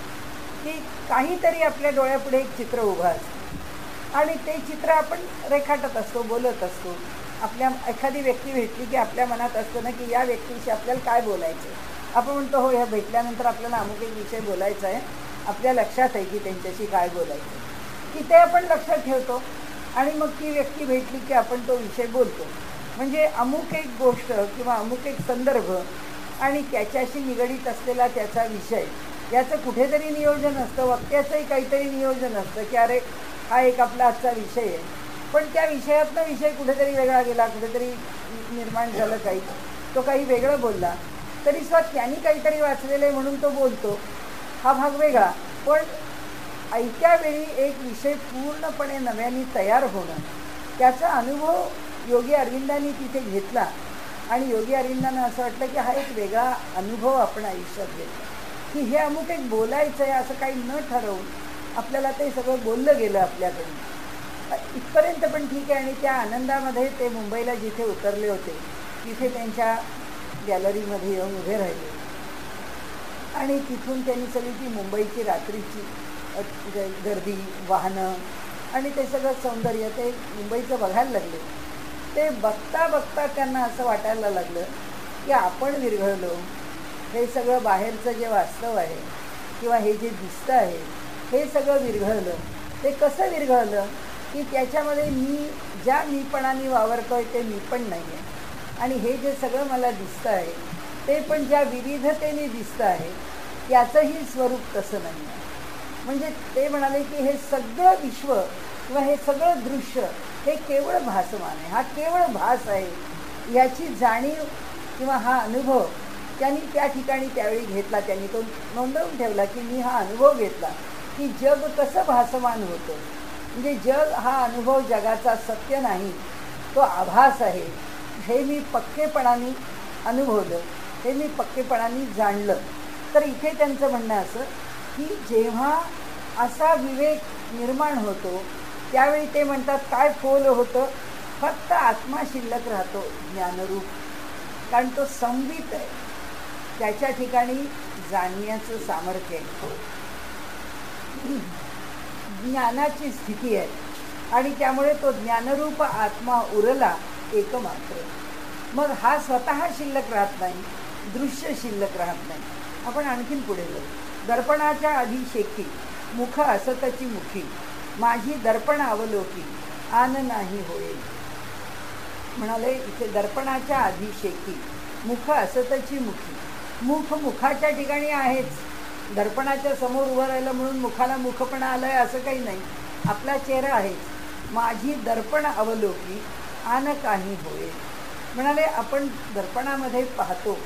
की काहीतरी आपल्या डोळ्यापुढे एक चित्र उभं असतं आणि ते चित्र आपण रेखाटत असतो, बोलत असतो. आपल्या एखादी व्यक्ती भेटली की आपल्या मनात असतं ना की या व्यक्तीशी आपल्याला काय बोलायचं. आपण म्हणतो हो ह्या भेटल्यानंतर आपल्याला अमुक एक विषय बोलायचा आहे, आपल्या लक्षात आहे की त्यांच्याशी काय बोलायचं, की ते आपण लक्षात ठेवतो आणि मग ती व्यक्ती भेटली की आपण तो विषय बोलतो. म्हणजे अमुक एक गोष्ट किंवा अमुक एक संदर्भ आणि त्याच्याशी निगडीत असलेला त्याचा विषय याचं कुठेतरी नियोजन असतं. वाक्याचंही काहीतरी नियोजन असतं की अरे हा एक आपला आजचा विषय आहे, पण त्या विषयातनं विषय कुठेतरी वेगळा गेला, कुठेतरी निर्माण झालं काही, तो काही वेगळं बोलला तरी सुद्धा त्यांनी काहीतरी वाचलेलं आहे म्हणून तो बोलतो. हा भाग वेगळा, पण ऐक्या वेळी एक विषय पूर्णपणे नव्याने तयार होणं त्याचा अनुभव योगी अरविंदांनी तिथे घेतला. आणि योगी अरविंदांना असं वाटलं की हा एक वेगळा अनुभव आपण आयुष्यात घेतला की हे अमुक एक बोलायचं आहे असं काही न ठरवून आपल्याला ते सगळं बोललं गेलं आपल्याकडून. इथपर्यंत पण ठीक आहे. आणि त्या आनंदामध्ये ते मुंबईला जिथे उतरले होते तिथे त्यांच्या गॅलरीमध्ये येऊन उभे राहिले आणि तिथून त्यांनी सगळी ती मुंबईची रात्रीची गर्दी, वाहनं आणि ते सगळं सौंदर्य ते मुंबईचं बघायला लागले. ते बघता बघता त्यांना असं वाटायला लागलं की आपण विरघळलो. हे सगळं बाहेरचं जे वास्तव आहे किंवा हे जे दिसतं आहे हे सगळं विरघळलं. ते कसं विरघळलं की त्याच्यामध्ये मी ज्या मीपणाने वावरतोय ते मी पण नाही आहे, आणि हे जे सगळं मला दिसतं आहे ते पण ज्या विविधतेने दिसतं आहे त्याचंही स्वरूप तसं नाही आहे. म्हणजे ते म्हणाले की हे सगळं विश्व किंवा हे सगळं दृश्य हे केवळ भासमान आहे, हा केवळ भास आहे याची जाणीव किंवा हा अनुभव त्यांनी त्या ठिकाणी त्यावेळी घेतला. त्यांनी तो नोंदवून ठेवला की मी हा अनुभव घेतला की जग कसं भासमान होतं. म्हणजे जग हा अनुभव जगाचा सत्य नाही, तो आभास आहे, हे मी पक्केपणाने अनुभवलं, हे मी पक्केपणाने जाणलं. तर इथे त्यांचं म्हणणं असं की जेव्हा असा विवेक निर्माण होतो त्यावेळी ते म्हणतात काय फोल होतं, फक्त आत्मा शिल्लक राहतो ज्ञानरूप, कारण तो संवित आहे, त्याच्या ठिकाणी जाणण्याचं सामर्थ्य आहे, ज्ञानाची स्थिती आहे, आणि त्यामुळे तो ज्ञानरूप आत्मा उरला एकमात्र. मग हा स्वतः शिल्लक राहत नाही, दृश्य शिल्लक राहत नाही. आपण आणखीन पुढे जाऊ. दर्पणाच्या आधी शेकी मुख असतची मुखी, माझी दर्पण अवलोकी आन नाही होईल. म्हणाले इथे दर्पणाच्या आधी शेकी मुख असतची मुखी. मुख मुखाच्या ठिकाणी आहेच, दर्पणाच्या समोर उभं राहिलं म्हणून मुखाला मुखपणा आलं आहे असं काही नाही, आपला चेहरा आहेच. माझी दर्पण अवलोकी आन काही होईल. म्हणाले आपण दर्पणामध्ये पाहतो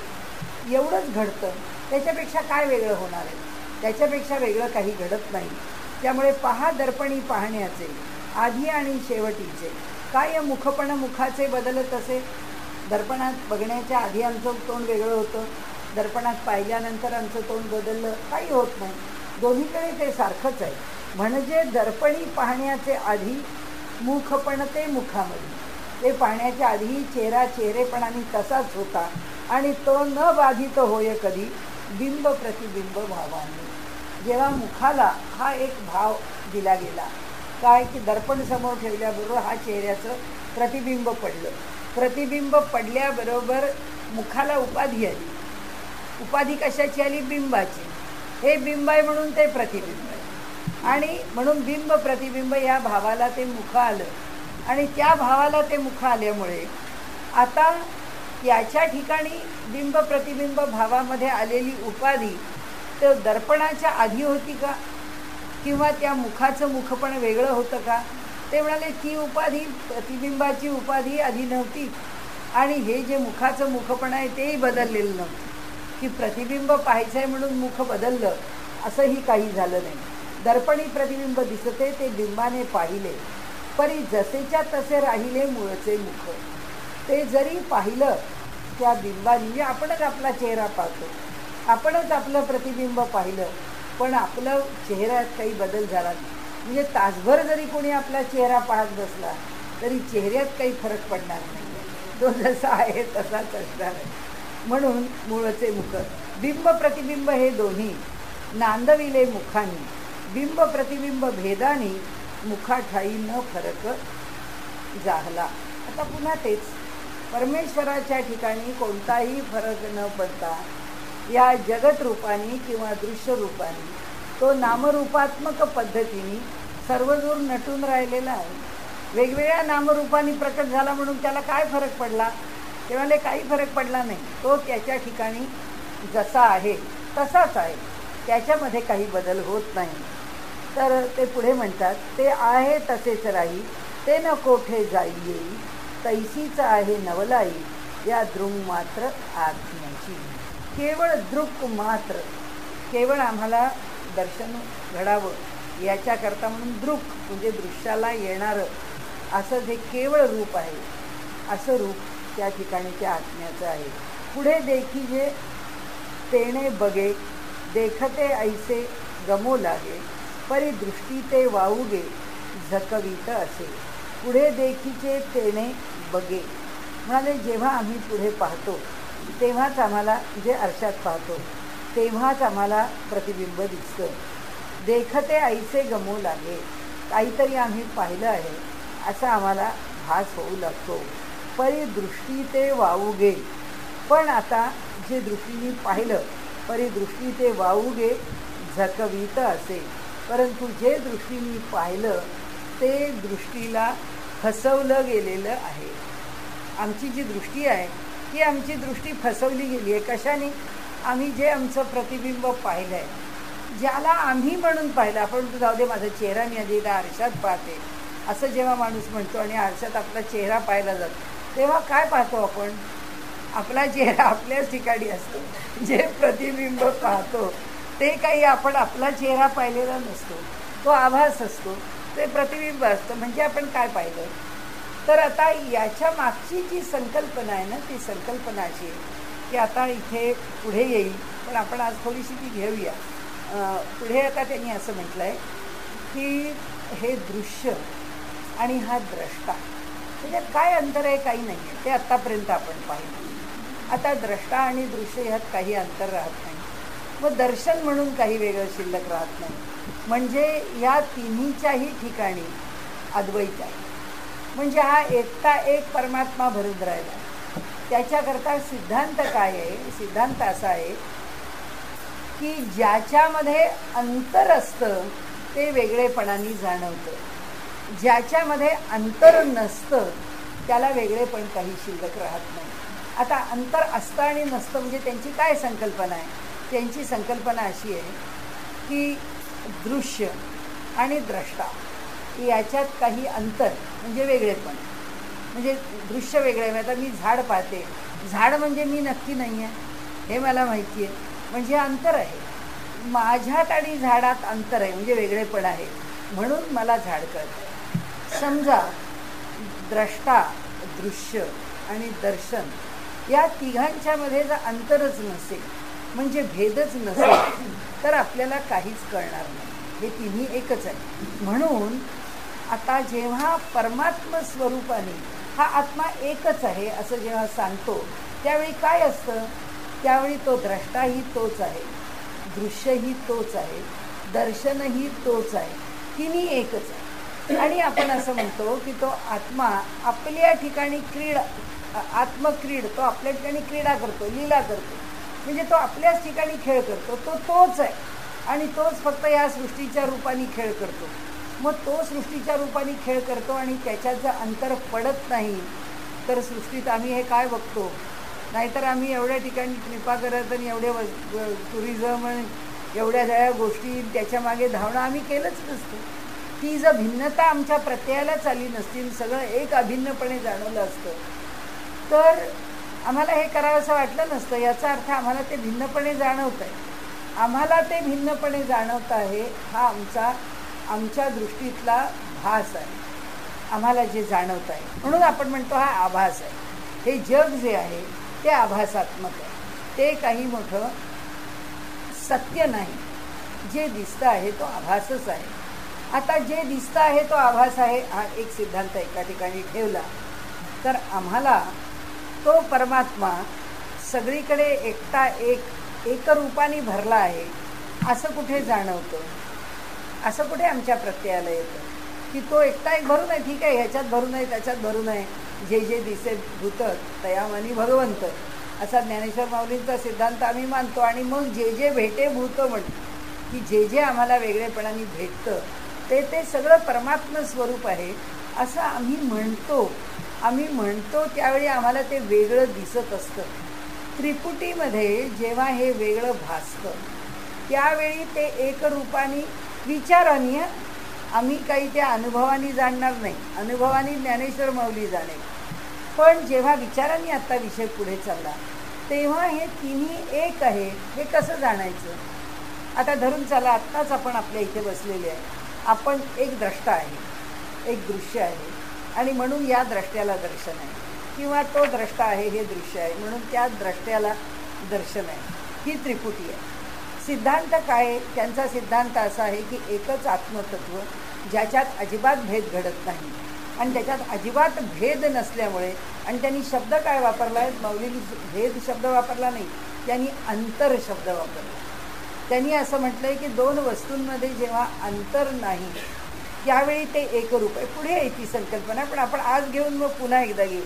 एवढंच घडतं, त्याच्यापेक्षा काय वेगळं होणार आहे, त्याच्यापेक्षा वेगळं काही घडत नाही. त्यामुळे पहा दर्पणी पाहण्याचे आधी आणि शेवटीचे, काय मुखपण मुखाचे बदलत असे. दर्पणात बघण्याच्या आधी आमचं तोंड वेगळं होतं, दर्पणात पाहिल्यानंतर आमचं तोंड बदललं, काही होत नाही, दोन्हीकडे ते सारखंच आहे. म्हणजे दर्पणी पाहण्याचे आधी मुखपण ते मुखामध्ये, ते पाहण्याच्या आधी चेहरा चेहरेपणाने तसाच होता, आणि तो न बाधित होय कधी बिंब प्रतिबिंब भावाने. जेव्हा मुखाला हा एक भाव दिला गेला काय की दर्पण समोर ठेवल्याबरोबर हा चेहऱ्याचं प्रतिबिंब पडलं, प्रतिबिंब पडल्याबरोबर मुखाला उपाधी आली. उपाधी कशाची आली? बिंबाची. हे बिंब आहे म्हणून ते प्रतिबिंब आहे, आणि म्हणून बिंब प्रतिबिंब या भावाला ते मुख आलं, आणि त्या भावाला ते मुख आल्यामुळे आता याच्या ठिकाणी बिंब प्रतिबिंब भावामध्ये आलेली उपाधी तर दर्पणाच्या आधी होती का, किंवा त्या मुखाचं मुखपण वेगळं होतं का? ते म्हणाले ती उपाधी, प्रतिबिंबाची उपाधी आधी नव्हती, आणि हे जे मुखाचं मुखपण आहे तेही बदललेलं नव्हतं, की प्रतिबिंब पाहायचं आहे म्हणून मुख बदललं असंही काही झालं नाही. दर्पणी प्रतिबिंब दिसते ते बिंबाने पाहिले, परी जसेच्या तसे राहिले मूळचे मुख. ते जरी पाहिलं त्या बिंबाने, म्हणजे आपणच आपला चेहरा पाहतो, आपणच आपलं प्रतिबिंब पाहिलं, पण आपलं चेहऱ्यात काही बदल झाला नाही. म्हणजे तासभर जरी कोणी आपला चेहरा पाहत बसला तरी चेहऱ्यात काही फरक पडणार नाही, तो जसा आहे तसाच असणार आहे. म्हणून मूळचे मुख. बिंब प्रतिबिंब हे दोन्ही नांदविले मुखांनी, बिंब प्रतिबिंब भेदानी मुखाठाई न फरक जाहला. आता पुन्हा तेच, परमेश्वराच्या ठिकाणी कोणताही फरक न पडता या जगत रूपाने किंवा दृश्य रूपाने तो नामरूपात्मक पद्धतीने सर्वदूर नटून राहिलेला आहे. वेगवेगळ्या नामरूपाने प्रकट झाला म्हणून त्याला काय फरक पडला? तेव्हा काही फरक पडला नाही, तो त्याच्या ठिकाणी जसा आहे तसाच आहे, त्याच्यामध्ये काही बदल होत नाही. तर ते पुढे म्हणतात, ते आहे तसेच राही, ते न कोठे जाई येई, तैसीच आहे नवलाई, या दृंग मात्र आत्म्याची. केवळ दृक मात्र, केवळ आम्हाला दर्शन घडावं याच्याकरता म्हणून दृक म्हणजे दृश्याला येणारं असं जे केवळ रूप आहे, असं रूप त्या ठिकाणी त्या आत्म्याचं आहे. पुढे देखी जे तेणे बगे, देखते ऐसे गमो लागे, परी दृष्टी ते वाऊगे झकवीत असे. पुढे देखीचे तेणे बगे म्हणाले जेव्हा आम्ही पुढे पाहतो तेव्हाच आम्हाला, जे आरशात पाहतो तेव्हाच आम्हाला प्रतिबिंब दिसतं. देखते ऐसे गमो लागे, काहीतरी आम्ही पाहिलं आहे असा आम्हाला भास होऊ लागतो. परी दृष्टी ते वाऊगे, पण आता जे दृष्टीने पाहिलं, परी दृष्टी ते वाऊगे झकवीत असे, परंतु जे दृष्टीने पाहिलं ते दृष्टीला फसवलं गेलेलं आहे. आमची जी दृष्टी आहे ती आमची दृष्टी फसवली गेली आहे. कशाने? आम्ही जे आमचं प्रतिबिंब पाहिलं आहे, ज्याला आम्ही म्हणून पाहिलं, आपण तू जाऊ दे माझा चेहरा मी आधी एकदा आरशात पाहते असं जेव्हा माणूस म्हणतो आणि आरशात आपला चेहरा पाहिला जातो, तेव्हा काय पाहतो आपण? आपला चेहरा आपल्याच ठिकाणी असतो. जे प्रतिबिंब पाहतो ते काही आपण आपला चेहरा पाहिलेला नसतो, तो आभास असतो, ते प्रतिबिंब असतं. म्हणजे आपण काय पाहिलं? तर आता याच्या मागची जी संकल्पना आहे ना, ती संकल्पना अशी आहे की आता इथे पुढे येईल, पण आपण आज थोडीशी ती घेऊया. पुढे आता त्यांनी असं म्हटलं आहे की हे दृश्य आणि हा द्रष्टा, त्याच्यात काय अंतर आहे? काही नाही आहे. ते आत्तापर्यंत आपण पाहिलं. आता द्रष्टा आणि दृश्य ह्यात काही अंतर राहत नाही, मग दर्शन म्हणून काही वेगळं शिल्लक राहत नाही. म्हणजे या तिन्हीच्याही ठिकाणी अद्वैत आहे. म्हणजे हा एकटा एक परमात्मा भरून राहिला. त्याच्याकरता सिद्धांत काय आहे? सिद्धांत असा आहे की ज्याच्यामध्ये अंतर असतं ते वेगळेपणाने जाणवतं, ज्याच्यामध्ये अंतर नसतं त्याला वेगळेपण काही शिल्लक राहत नाही. आता अंतर असतं आणि नसतं म्हणजे त्यांची काय संकल्पना आहे? त्यांची संकल्पना अशी आहे की दृश्य आणि द्रष्टा याच्यात काही अंतर म्हणजे वेगळेपण. म्हणजे दृश्य वेगळं आहे. आता मी झाड पाहते, झाड म्हणजे मी नक्की नाही आहे हे मला माहिती आहे, म्हणजे अंतर आहे. माझ्यात आणि झाडात अंतर आहे म्हणजे वेगळेपण आहे, म्हणून मला झाड कळतं. समजा द्रष्टा, दृश्य आणि दर्शन या तिघांच्यामध्ये जर अंतरच नसेल, म्हणजे भेदच नसेल, तर आपल्याला काहीच कळणार नाही. हे तिन्ही एकच आहे. म्हणून आता जेव्हा परमात्म स्वरूपाने हा आत्मा एकच आहे असं जेव्हा सांगतो, त्यावेळी काय असतं? त्यावेळी तो द्रष्टाही तोच आहे, दृश्यही तोच आहे, दर्शनही तोच आहे. तिन्ही एकच आहे. आणि आपण असं म्हणतो की तो आत्मा आपल्या ठिकाणी आत्मक्रीड, तो आपल्या ठिकाणी क्रीडा करतो, लीला करतो. म्हणजे तो आपल्याच ठिकाणी खेळ करतो. तो तोच आहे आणि तोच फक्त या सृष्टीच्या रूपाने खेळ करतो. मग तो सृष्टीच्या रूपाने खेळ करतो आणि त्याच्यात जर अंतर पडत नाही तर सृष्टीत आम्ही हे काय बघतो? नाहीतर आम्ही एवढ्या ठिकाणी ट्रिपा करत आणि एवढे टुरिझम आणि एवढ्या सगळ्या गोष्टी त्याच्यामागे धावणं आम्ही केलंच नसतं. ती जर भिन्नता आमच्या प्रत्ययालाच आली नसती, सगळं एक अभिन्नपणे जाणवलं असतं, तर आम्हाला हे करावंसं वाटलं नसतं. याचा अर्थ आम्हाला ते भिन्नपणे जाणवत आहे. आम्हाला ते भिन्नपणे जाणवत आहे हा आमच्या दृष्टीतला भास आहे, आम्हाला जे जाणवत आहे. म्हणून आपण म्हणतो हा आभास आहे. हे जग जे आहे ते आभासात्मक आहे, ते काही मोठं सत्य नाही. जे दिसतं आहे तो आभासच आहे. आता जे दिसतं आहे तो आभास आहे हा एक सिद्धांत एका ठिकाणी ठेवला तर आम्हाला तो परमात्मा सगळीकडे एकटा एकरूपाने भरला आहे असं कुठे जाणवतं? असं कुठे आमच्या प्रत्ययाला येतं की तो एकटा एक भरून आहे? ठीक आहे, ह्याच्यात भरून आहे, त्याच्यात भरून आहे. जे जे दिसे भूत तयामानी भगवंत असा ज्ञानेश्वर माऊलींचा सिद्धांत आम्ही मानतो. आणि मग जे जे भेटे भूत म्हणतो की जे जे आम्हाला वेगळेपणाने भेटतं ते सगळं परमात्म स्वरूप आहे असं आम्ही म्हणतो. त्यावेळी आम्हाला ते वेगळं दिसत असतं. त्रिपुटीमध्ये जेव्हा हे वेगळं भासतं त्यावेळी ते एकरूपाने विचाराने, आम्ही काही त्या अनुभवाने जाणणार नाही. अनुभवाने ज्ञानेश्वर माऊली जाणे, पण जेव्हा विचारांनी आत्ता विषय पुढे चालला तेव्हा हे तिन्ही एक आहे हे कसं जाणायचं? आता धरून चला, आत्ताच आपण आपल्या इथे बसलेले आहे. आपण एक द्रष्टा आहे, एक दृश्य आहे आणि म्हणून या द्रष्ट्याला दर्शन आहे, किंवा तो द्रष्टा आहे हे दृश्य आहे म्हणून त्या द्रष्ट्याला दर्शन आहे. ही त्रिपुटी आहे. सिद्धांत काय? त्यांचा सिद्धांत असा आहे की एकच आत्मतत्व ज्याच्यात अजिबात भेद घडत नाही. आणि त्याच्यात अजिबात भेद नसल्यामुळे, आणि त्यांनी शब्द काय वापरला आहे? माऊलींनी भेद शब्द वापरला नाही, त्यांनी अंतर शब्द वापरला. त्यांनी असं म्हटलं आहे की दोन वस्तूंमध्ये जेव्हा अंतर नाही त्यावेळी ते एकरूप आहे. पुढे आहे ती संकल्पना, पण आपण आज घेऊन मग पुन्हा एकदा घेऊ.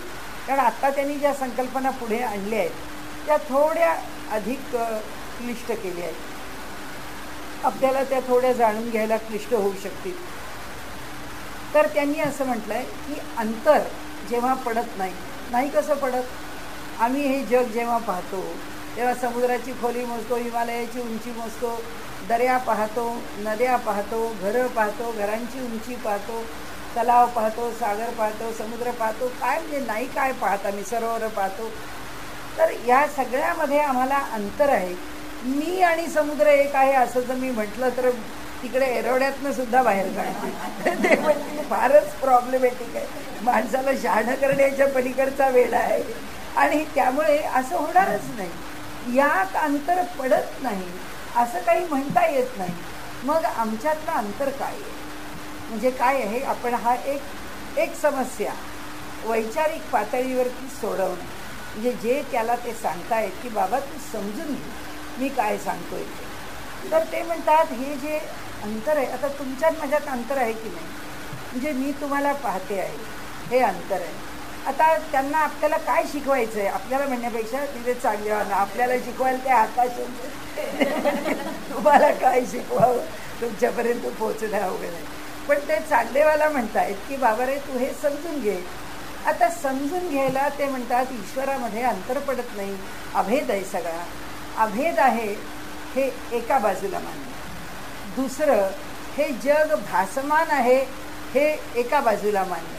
कारण आत्ता त्यांनी ज्या संकल्पना पुढे आणल्या आहेत त्या थोड्या अधिक क्लिष्ट केल्या आहेत. आपल्याला त्या थोड्या जाणून घ्यायला क्लिष्ट होऊ शकतील. तर त्यांनी असं म्हटलं आहे की अंतर जेव्हा पडत नाही कसं पडत, आम्ही हे जग जेव्हा पाहतो तेव्हा समुद्राची खोली मोजतो, हिमालयाची उंची मोजतो, दर्या पाहतो, नद्या पाहतो, घरं पाहतो, घरांची उंची पाहतो, तलाव पाहतो, सागर पाहतो, समुद्र पाहतो, काय म्हणजे नाही काय पाहत आम्ही, सरोवर पाहतो. तर या सगळ्यामध्ये आम्हाला अंतर आहे. मी आणि समुद्र एक आहे असं जर मी म्हटलं तर तिकडे एरोड्यातनं सुद्धा बाहेर काढते. ते म्हणजे फारच प्रॉब्लेमॅटिक आहे. माणसाला शहाणं करण्याच्या पलीकडचा वेळा आहे आणि त्यामुळे असं होणारच नाही. यात अंतर पडत नाही असं काही म्हणता येत नाही. मग आमच्यातलं अंतर काय आहे, म्हणजे काय आहे, आपण हा एक समस्या वैचारिक पातळीवरती सोडवणं. म्हणजे जे त्याला ते सांगतायत की बाबा तू समजून घे मी काय सांगतोय ते. तर ते म्हणतात हे जे अंतर आहे, आता तुमच्यात माझ्यात अंतर आहे की नाही, म्हणजे मी तुम्हाला पाहते आहे हे अंतर आहे. आता त्यांना आपल्याला काय शिकवायचं आहे, आपल्याला म्हणण्यापेक्षा तिथे चांगले आपल्याला शिकवायला ते आकाश तुम्हाला काय शिकवावं, तुमच्यापर्यंत पोचणं अवघड आहे. पण ते चांगलेवाला म्हणतायत की बाबा रे तू हे समजून घे. आता समजून घ्यायला ते म्हणतात ईश्वरामध्ये अंतर पडत नाही, अभेद आहे सगळा. अभेद आहे हे एका बाजूला मान्य. दुसरं हे जग भासमान आहे हे एका बाजूला मान्य.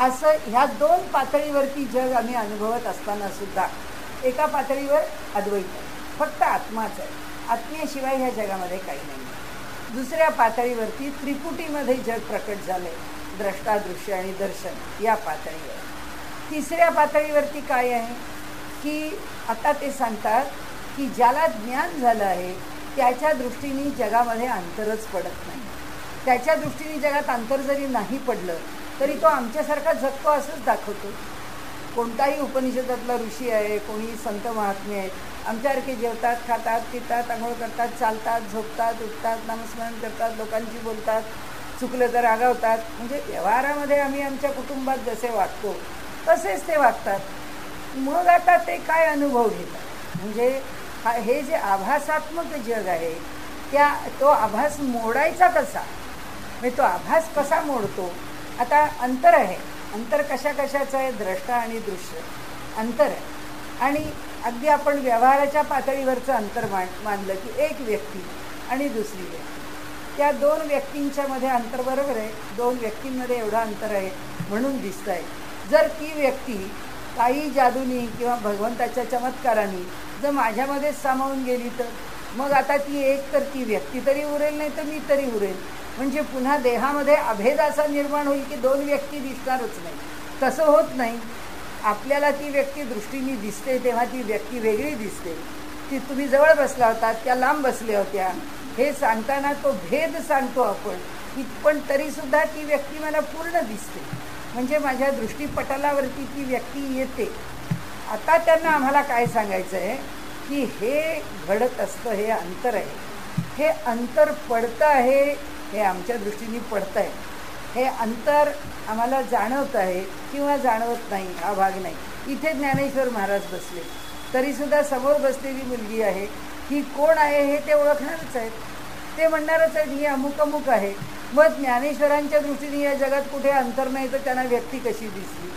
असं ह्या दोन पातळीवरती जग आम्ही अनुभवत असताना सुद्धा एका पातळीवर अद्वैत आहे, फक्त आत्माच आहे, आत्म्याशिवाय ह्या जगामध्ये काही नाही. दुसऱ्या पातळीवरती त्रिपुटीमध्ये जग प्रकट झाले, द्रष्टा दृश्य आणि दर्शन या पातळीवर. तिसऱ्या पातळीवरती काय आहे की आता ते सांगतात की ज्याला ज्ञान झालं आहे त्याच्या दृष्टीने जगामध्ये अंतरच पडत नाही. त्याच्या दृष्टीने जगात अंतर जरी नाही पडलं तरी तो आमच्यासारखा जगतो असंच दाखवतो. कोणताही उपनिषदातला ऋषी आहे, कोणी संत महात्मे आहेत, आमच्यासारखे जेवतात, खातात, पितात, आंघोळ करतात, चालतात, झोपतात, उठतात, नामस्मरण करतात, लोकांशी बोलतात, चुकलं तर रागावतात. म्हणजे व्यवहारामध्ये आम्ही आमच्या कुटुंबात जसे वागतो तसेच ते वागतात. मग आता ते काय अनुभव घेतात, म्हणजे हे जे आभासात्मक जग आहे तो आभास मोडायचा कसा, म्हणजे तो आभास कसा मोडतो. आता अंतर आहे, अंतर कशाचं आहे, द्रष्टा आणि दृश्य अंतर आहे. आणि अगदी आपण व्यवहाराच्या पातळीवरचं अंतर मानलं की एक व्यक्ती आणि दुसरी व्यक्ती, त्या दोन व्यक्तींच्या मध्ये अंतर बरोबर आहे, दोन व्यक्तींमध्ये एवढं अंतर आहे म्हणून दिसतं आहे. जर ती व्यक्ती काही जादूनी किंवा भगवंताच्या चमत्काराने जर माझ्यामध्ये सामावून गेली तर मग आता ती एक तर ती व्यक्ती तरी उरेल, नाही तर मी तरी उरेल. म्हणजे पुन्हा देहामध्ये अभेद असा निर्माण होईल की दोन व्यक्ती दिसणारच नाही. तसं होत नाही. आपल्याला ती व्यक्ती दृष्टीने दिसते तेव्हा ती व्यक्ती वेगळी दिसते. ती तुम्ही जवळ बसला होतात, त्या लांब बसल्या होत्या, हे सांगताना तो भेद सांगतो आपण की पण तरीसुद्धा ती व्यक्ती मला पूर्ण दिसते. म्हणजे माझ्या दृष्टीपटलावरती ती व्यक्ती येते. आता त्यांना आम्हाला काय सांगायचं आहे की हे घडत असतं, हे अंतर आहे, हे अंतर पडतं आहे, हे आमच्या दृष्टीने पडतं आहे. हे अंतर आम्हाला जाणवत आहे किंवा जाणवत नाही हा भाग नाही. इथे ज्ञानेश्वर महाराज बसले तरीसुद्धा समोर बसलेली मुलगी आहे, ही कोण आहे हे ते ओळखणारच आहेत, ते म्हणणारच आहेत ही अमुक अमुक आहे. मग ज्ञानेश्वरांच्या दृष्टीने या जगात कुठे अंतर नाही तर त्यांना व्यक्ती कशी दिसली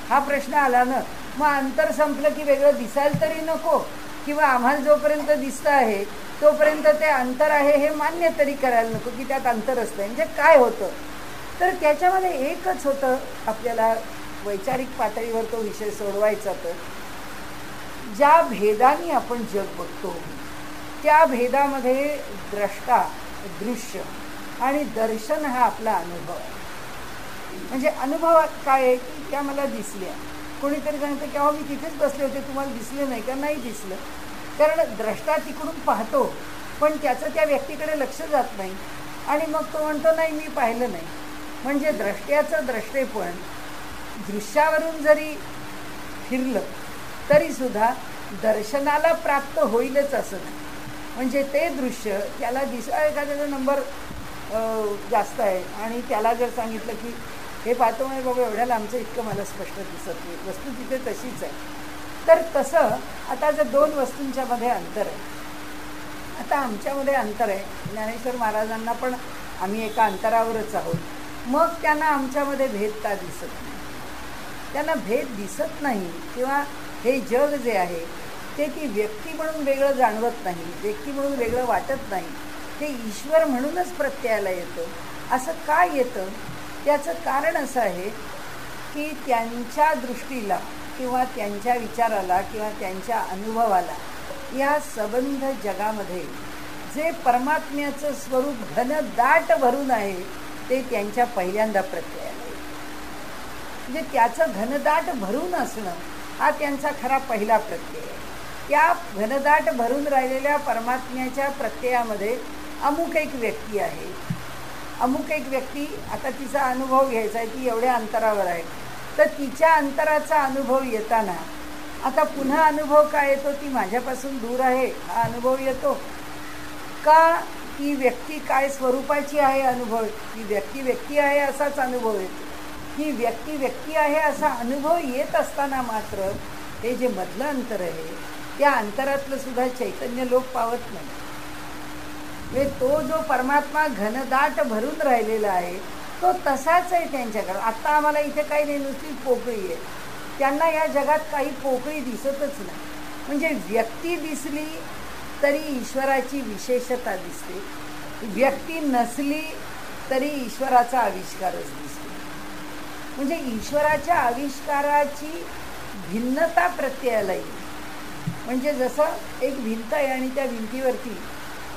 हा प्रश्न आला ना. मग अंतर संपलं की वेगळं दिसायला तरी नको, किंवा आम्हाला जोपर्यंत दिसतं आहे तोपर्यंत ते अंतर आहे हे मान्य तरी करायला नको की त्यात अंतर असतं. म्हणजे काय होतं तर त्याच्यामध्ये एकच होतं, आपल्याला वैचारिक पातळीवर तो विषय सोडवायचा. तर ज्या भेदाने आपण जग बघतो त्या भेदामध्ये द्रष्टा दृश्य आणि दर्शन हा आपला अनुभव आहे. म्हणजे अनुभव काय आहे की त्या मला दिसल्या, कोणीतरी सांगतं की अहो मी तिथेच बसले होते तुम्हाला दिसले नाही का, नाही दिसलं. कारण द्रष्टा तिकडून पाहतो पण त्याचं त्या व्यक्तीकडे लक्ष जात नाही आणि मग तो म्हणतो नाही मी पाहिलं नाही. म्हणजे द्रष्ट्याचं द्रष्टेपण दृश्यावरून जरी फिरलं तरीसुद्धा दर्शनाला प्राप्त होईलच असं नाही. म्हणजे ते दृश्य त्याला एखाद्याचा नंबर जास्त आहे आणि त्याला जर सांगितलं की हे पाहतो म्हणजे बाबा एवढ्या लांबचं इतकं मला स्पष्ट दिसत नाही, वस्तू तिथे तशीच आहे. तर तसं आता जर दोन वस्तूंच्या मध्ये अंतर आहे आता आमच्यामध्ये अंतर आहे. ज्ञानेश्वर महाराजांना पण आम्ही एका अंतरावरच आहोत. मग त्यांना आमच्यामध्ये भेद का दिसत नाही? त्यांना भेद दिसत नाही किंवा हे जग जे आहे ते ती व्यक्ती म्हणून वेगळं जाणवत नाही, व्यक्ती म्हणून वेगळं वाटत नाही, ते ईश्वर म्हणूनच प्रत्ययाला येतं. असं का येतं? त्याचं कारण असं आहे की त्यांच्या दृष्टीला किंवा त्यांच्या विचाराला किंवा त्यांच्या अनुभवाला या सबंध जगामध्ये जे परमात्म्याचं स्वरूप घनदाट भरून आहे ते त्यांच्या पहिल्यांदा प्रत्ययाला येतं. म्हणजे त्याचं घनदाट भरून असणं हा त्यांचा खरा पहिला प्रत्यय आहे. त्या घनदाट भरून राहिलेल्या परमात्म्याच्या प्रत्ययामध्ये अमुक एक व्यक्ती आहे, अमुक एक व्यक्ती, आता तिचा अनुभव घ्यायचा आहे, ती एवढ्या अंतरावर आहे, तर तिच्या अंतराचा अनुभव येताना आता पुन्हा अनुभव काय येतो? ती माझ्यापासून दूर आहे हा अनुभव येतो का? ती व्यक्ती काय स्वरूपाची आहे अनुभव, ती व्यक्ती आहे असाच अनुभव येतो. ही व्यक्ती आहे असा अनुभव येत असताना मात्र हे जे मधलं अंतर आहे त्या अंतरातलं सुद्धा चैतन्य लोक पावत नाही. म्हणजे तो जो परमात्मा घनदाट भरून राहिलेला आहे तो तसाच आहे त्यांच्याकडे. आत्ता आम्हाला इथे काही नाही, नुसती पोकळी आहे. त्यांना या जगात काही पोकळी दिसतच नाही. म्हणजे व्यक्ती दिसली तरी ईश्वराची विशेषता दिसते, व्यक्ती नसली तरी ईश्वराचा आविष्कारच दिसतो. म्हणजे ईश्वराच्या आविष्काराची भिन्नता प्रत्ययाला येईल. म्हणजे जसं एक भिंत आहे आणि त्या भिंतीवरती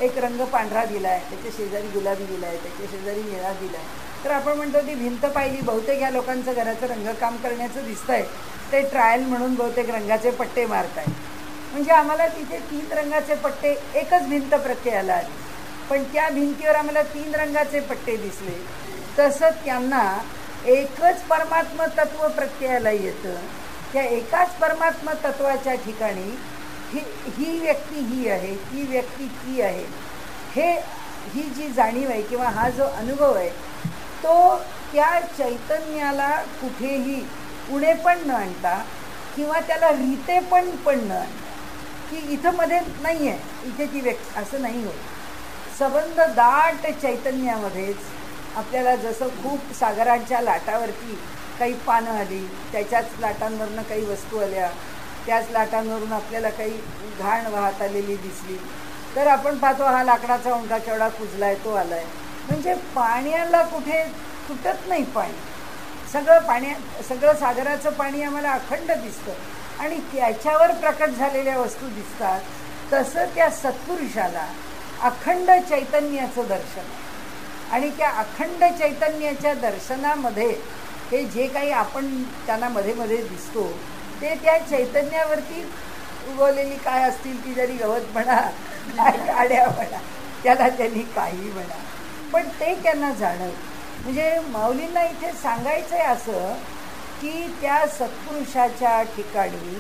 एक रंग पांढरा दिला आहे, त्याच्या शेजारी गुलाबी दिला आहे, त्याच्या शेजारी निळा दिला आहे, तर आपण म्हणतो ती भिंत पाहिली, बहुतेक ह्या लोकांचं घराचं रंगकाम करण्याचं दिसतंय, ते ट्रायल म्हणून बहुतेक रंगाचे पट्टे मारत आहे. म्हणजे आम्हाला तिथे 3 रंगाचे पट्टे, एकच भिंत प्रत्ययाला आली, पण त्या भिंतीवर आम्हाला 3 रंगाचे पट्टे दिसले. तसं त्यांना एकच परमात्म तत्व प्रत्ययाला येतं. त्या एकाच परमात्म तत्वाच्या ठिकाणी ही व्यक्ती ही आहे, ती व्यक्ती ती आहे, ही जी जाणीव आहे किंवा हा जो अनुभव आहे तो त्या चैतन्याला कुठेही उणे पण न आणता किंवा त्याला रीते पण न आणता की इथं मध्ये नाही आहे, इथे ती व्यक्ती, असं नाही होत. सबंध दाट चैतन्यामध्येच आपल्याला जसं खूप सागरांच्या लाटावरती काही पानं आली, त्याच्याच लाटांवरनं काही वस्तू आल्या, त्याच लाटांवरून आपल्याला काही घाण वाहत आलेली दिसली, तर आपण पाहतो हा लाकडाचा उंडा केवढा कुजला आहे, तो आला आहे. म्हणजे पाण्याला कुठे तुटत नाही पाणी, सगळं सागराचं पाणी आम्हाला अखंड दिसतं आणि त्याच्यावर प्रकट झालेल्या वस्तू दिसतात. तसं त्या सत्पुरुषाला अखंड चैतन्याचं दर्शन आहे आणि त्या अखंड चैतन्याच्या दर्शनामध्ये हे जे काही आपण त्यांना मध्ये मध्ये दिसतो ते त्या चैतन्यावरती उगवलेली काय असतील ती, जरी गवत म्हणा, काय काड्या म्हणा, त्याला त्यांनी काही म्हणा, पण ते त्यांना जाणवतं. म्हणजे माऊलींना इथे सांगायचं आहे असं की त्या सत्पुरुषाच्या ठिकाणी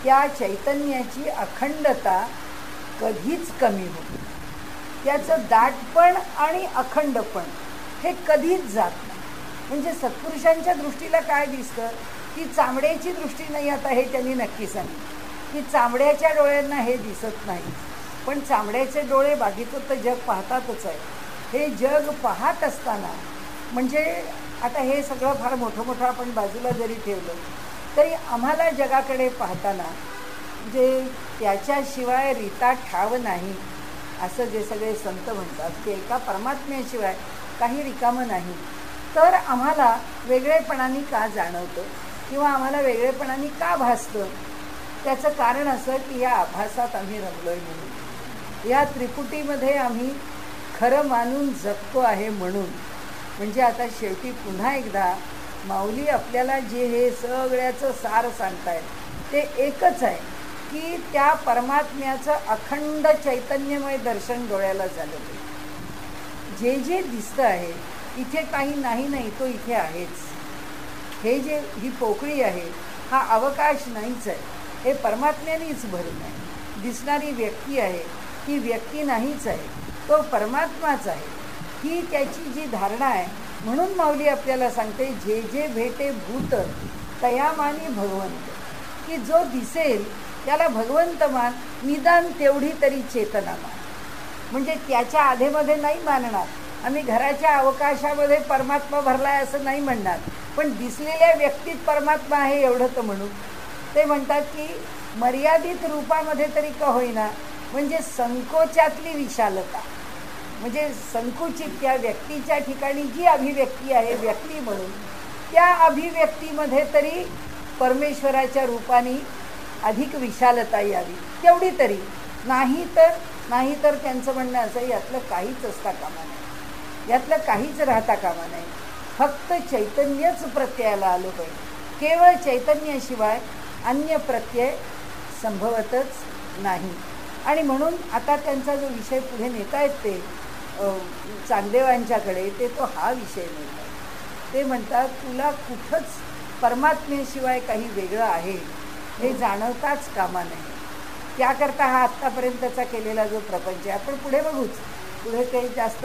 त्या चैतन्याची अखंडता कधीच कमी होत नाही. त्याचं दाटपण आणि अखंडपण हे कधीच जात नाही. म्हणजे सत्पुरुषांच्या दृष्टीला काय दिसतं की चामड्याची दृष्टी नाही, आता हे त्यांनी नक्की सांगितलं की चामड्याच्या डोळ्यांना हे दिसत नाही, पण चामड्याचे डोळे बाकीचं तर जग पाहतातच आहे. हे जग पाहत असताना म्हणजे आता हे सगळं फार मोठं आपण बाजूला जरी ठेवलं तरी आम्हाला जगाकडे पाहताना म्हणजे त्याच्याशिवाय रीता ठाव नाही असं जे सगळे संत म्हणतात की एका परमात्म्याशिवाय काही रिकामं नाही, तर आम्हाला वेगळेपणाने का जाणवतं किंवा आम्हाला वेगळेपणाने का भासतं? त्याचं कारण असं की या आभासात आम्ही रमलोय म्हणून, या त्रिपुटीमध्ये आम्ही खरं मानून जगतो आहे म्हणून. म्हणजे आता शेवटी पुन्हा एकदा माऊली आपल्याला जे हे सगळ्याचं सार सांगतायत ते एकच आहे की त्या परमात्म्याचं अखंड चैतन्यमय दर्शन डोळ्याला झालं पाहिजे. जे दिसतं आहे इथे काही नाही, तो इथे आहेच. हे जे ही पोकळी आहे हा अवकाश नाहीच आहे, हे परमात्म्यानेच भरून आहे. दिसणारी व्यक्ती आहे ही व्यक्ती नाहीच आहे, तो परमात्माच आहे. ही त्याची जी धारणा आहे म्हणून माऊली आपल्याला सांगते जे भेटे भूत तयामानी भगवंत, की जो दिसेल त्याला भगवंत मान, निदान तेवढी तरी चेतना मान. म्हणजे त्याच्या आधेमध्ये नाही मानणार. आम्ही घराच्या अवकाशामध्ये परमात्मा भरलाय असं नाही म्हणणार, पण दिसलेल्या व्यक्तीत परमात्मा आहे एवढं तर म्हणू. ते म्हणतात की मर्यादित रूपामध्ये तरी का होईना, म्हणजे संकोचातली विशालता, म्हणजे संकुचित त्या व्यक्तीच्या ठिकाणी जी अभिव्यक्ती आहे व्यक्ती म्हणून, त्या अभिव्यक्तीमध्ये तरी परमेश्वराच्या रूपाने अधिक विशालता यावी तेवढी तरी. नाही तर त्यांचं म्हणणं असं, यातलं काहीच असता कामा नाही, यातलं काहीच राहता कामा नाही. फक्त चैतन्यच प्रत्ययाला आलं पाहिजे. केवळ चैतन्याशिवाय अन्य प्रत्यय संभवतच नाही. आणि म्हणून आता त्यांचा जो विषय पुढे नेतायत ते चांगदेवांच्याकडे, ते तो हा विषय नेतात. ते म्हणतात तुला कुठंच परमात्म्याशिवाय काही वेगळं आहे हे जाणवताच कामा नाही. त्याकरता हा आत्तापर्यंतचा केलेला जो प्रपंच आहे, आपण पुढे बघूच, पुढे काही जास्त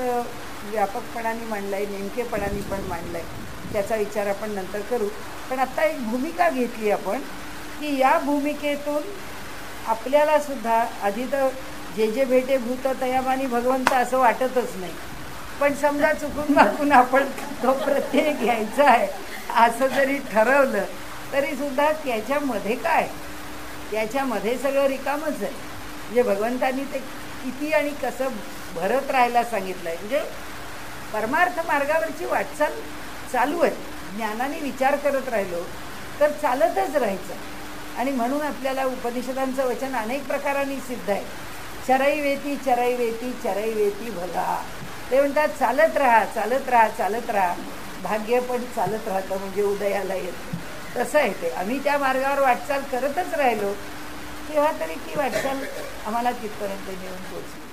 व्यापकपणाने मांडलं आहे, नेमकेपणाने पण मांडलं आहे, त्याचा विचार आपण नंतर करू. पण आत्ता एक भूमिका घेतली आपण की या भूमिकेतून आपल्याला सुद्धा आधी तर जे जे भेटे भूत तयामानी भगवंत असं वाटतच नाही, पण समजा चुकून मागून आपण तो प्रत्यय घ्यायचा आहे असं जरी ठरवलं तरी सुद्धा त्याच्यामध्ये काय, त्याच्यामध्ये सगळं रिकामच आहे. म्हणजे भगवंतांनी ते किती आणि कसं भरत राहायला सांगितलं आहे. म्हणजे परमार्थ मार्गावरची वाटचाल चालू आहे. ज्ञानाने विचार करत राहिलो तर चालतच राहायचं. आणि म्हणून आपल्याला उपनिषदांचं वचन अनेक प्रकारांनी सिद्ध आहे. चरैवेती चरैवेती चरैवेती भला. ते म्हणतात चालत राहा चालत राहा चालत राहा, भाग्य पण चालत राहतं म्हणजे उदयाला येतं. तसं आहे ते. आम्ही त्या मार्गावर वाटचाल करतच राहिलो तेव्हा तरी ती वाटचाल आम्हाला तिथपर्यंत नेऊन पोचली.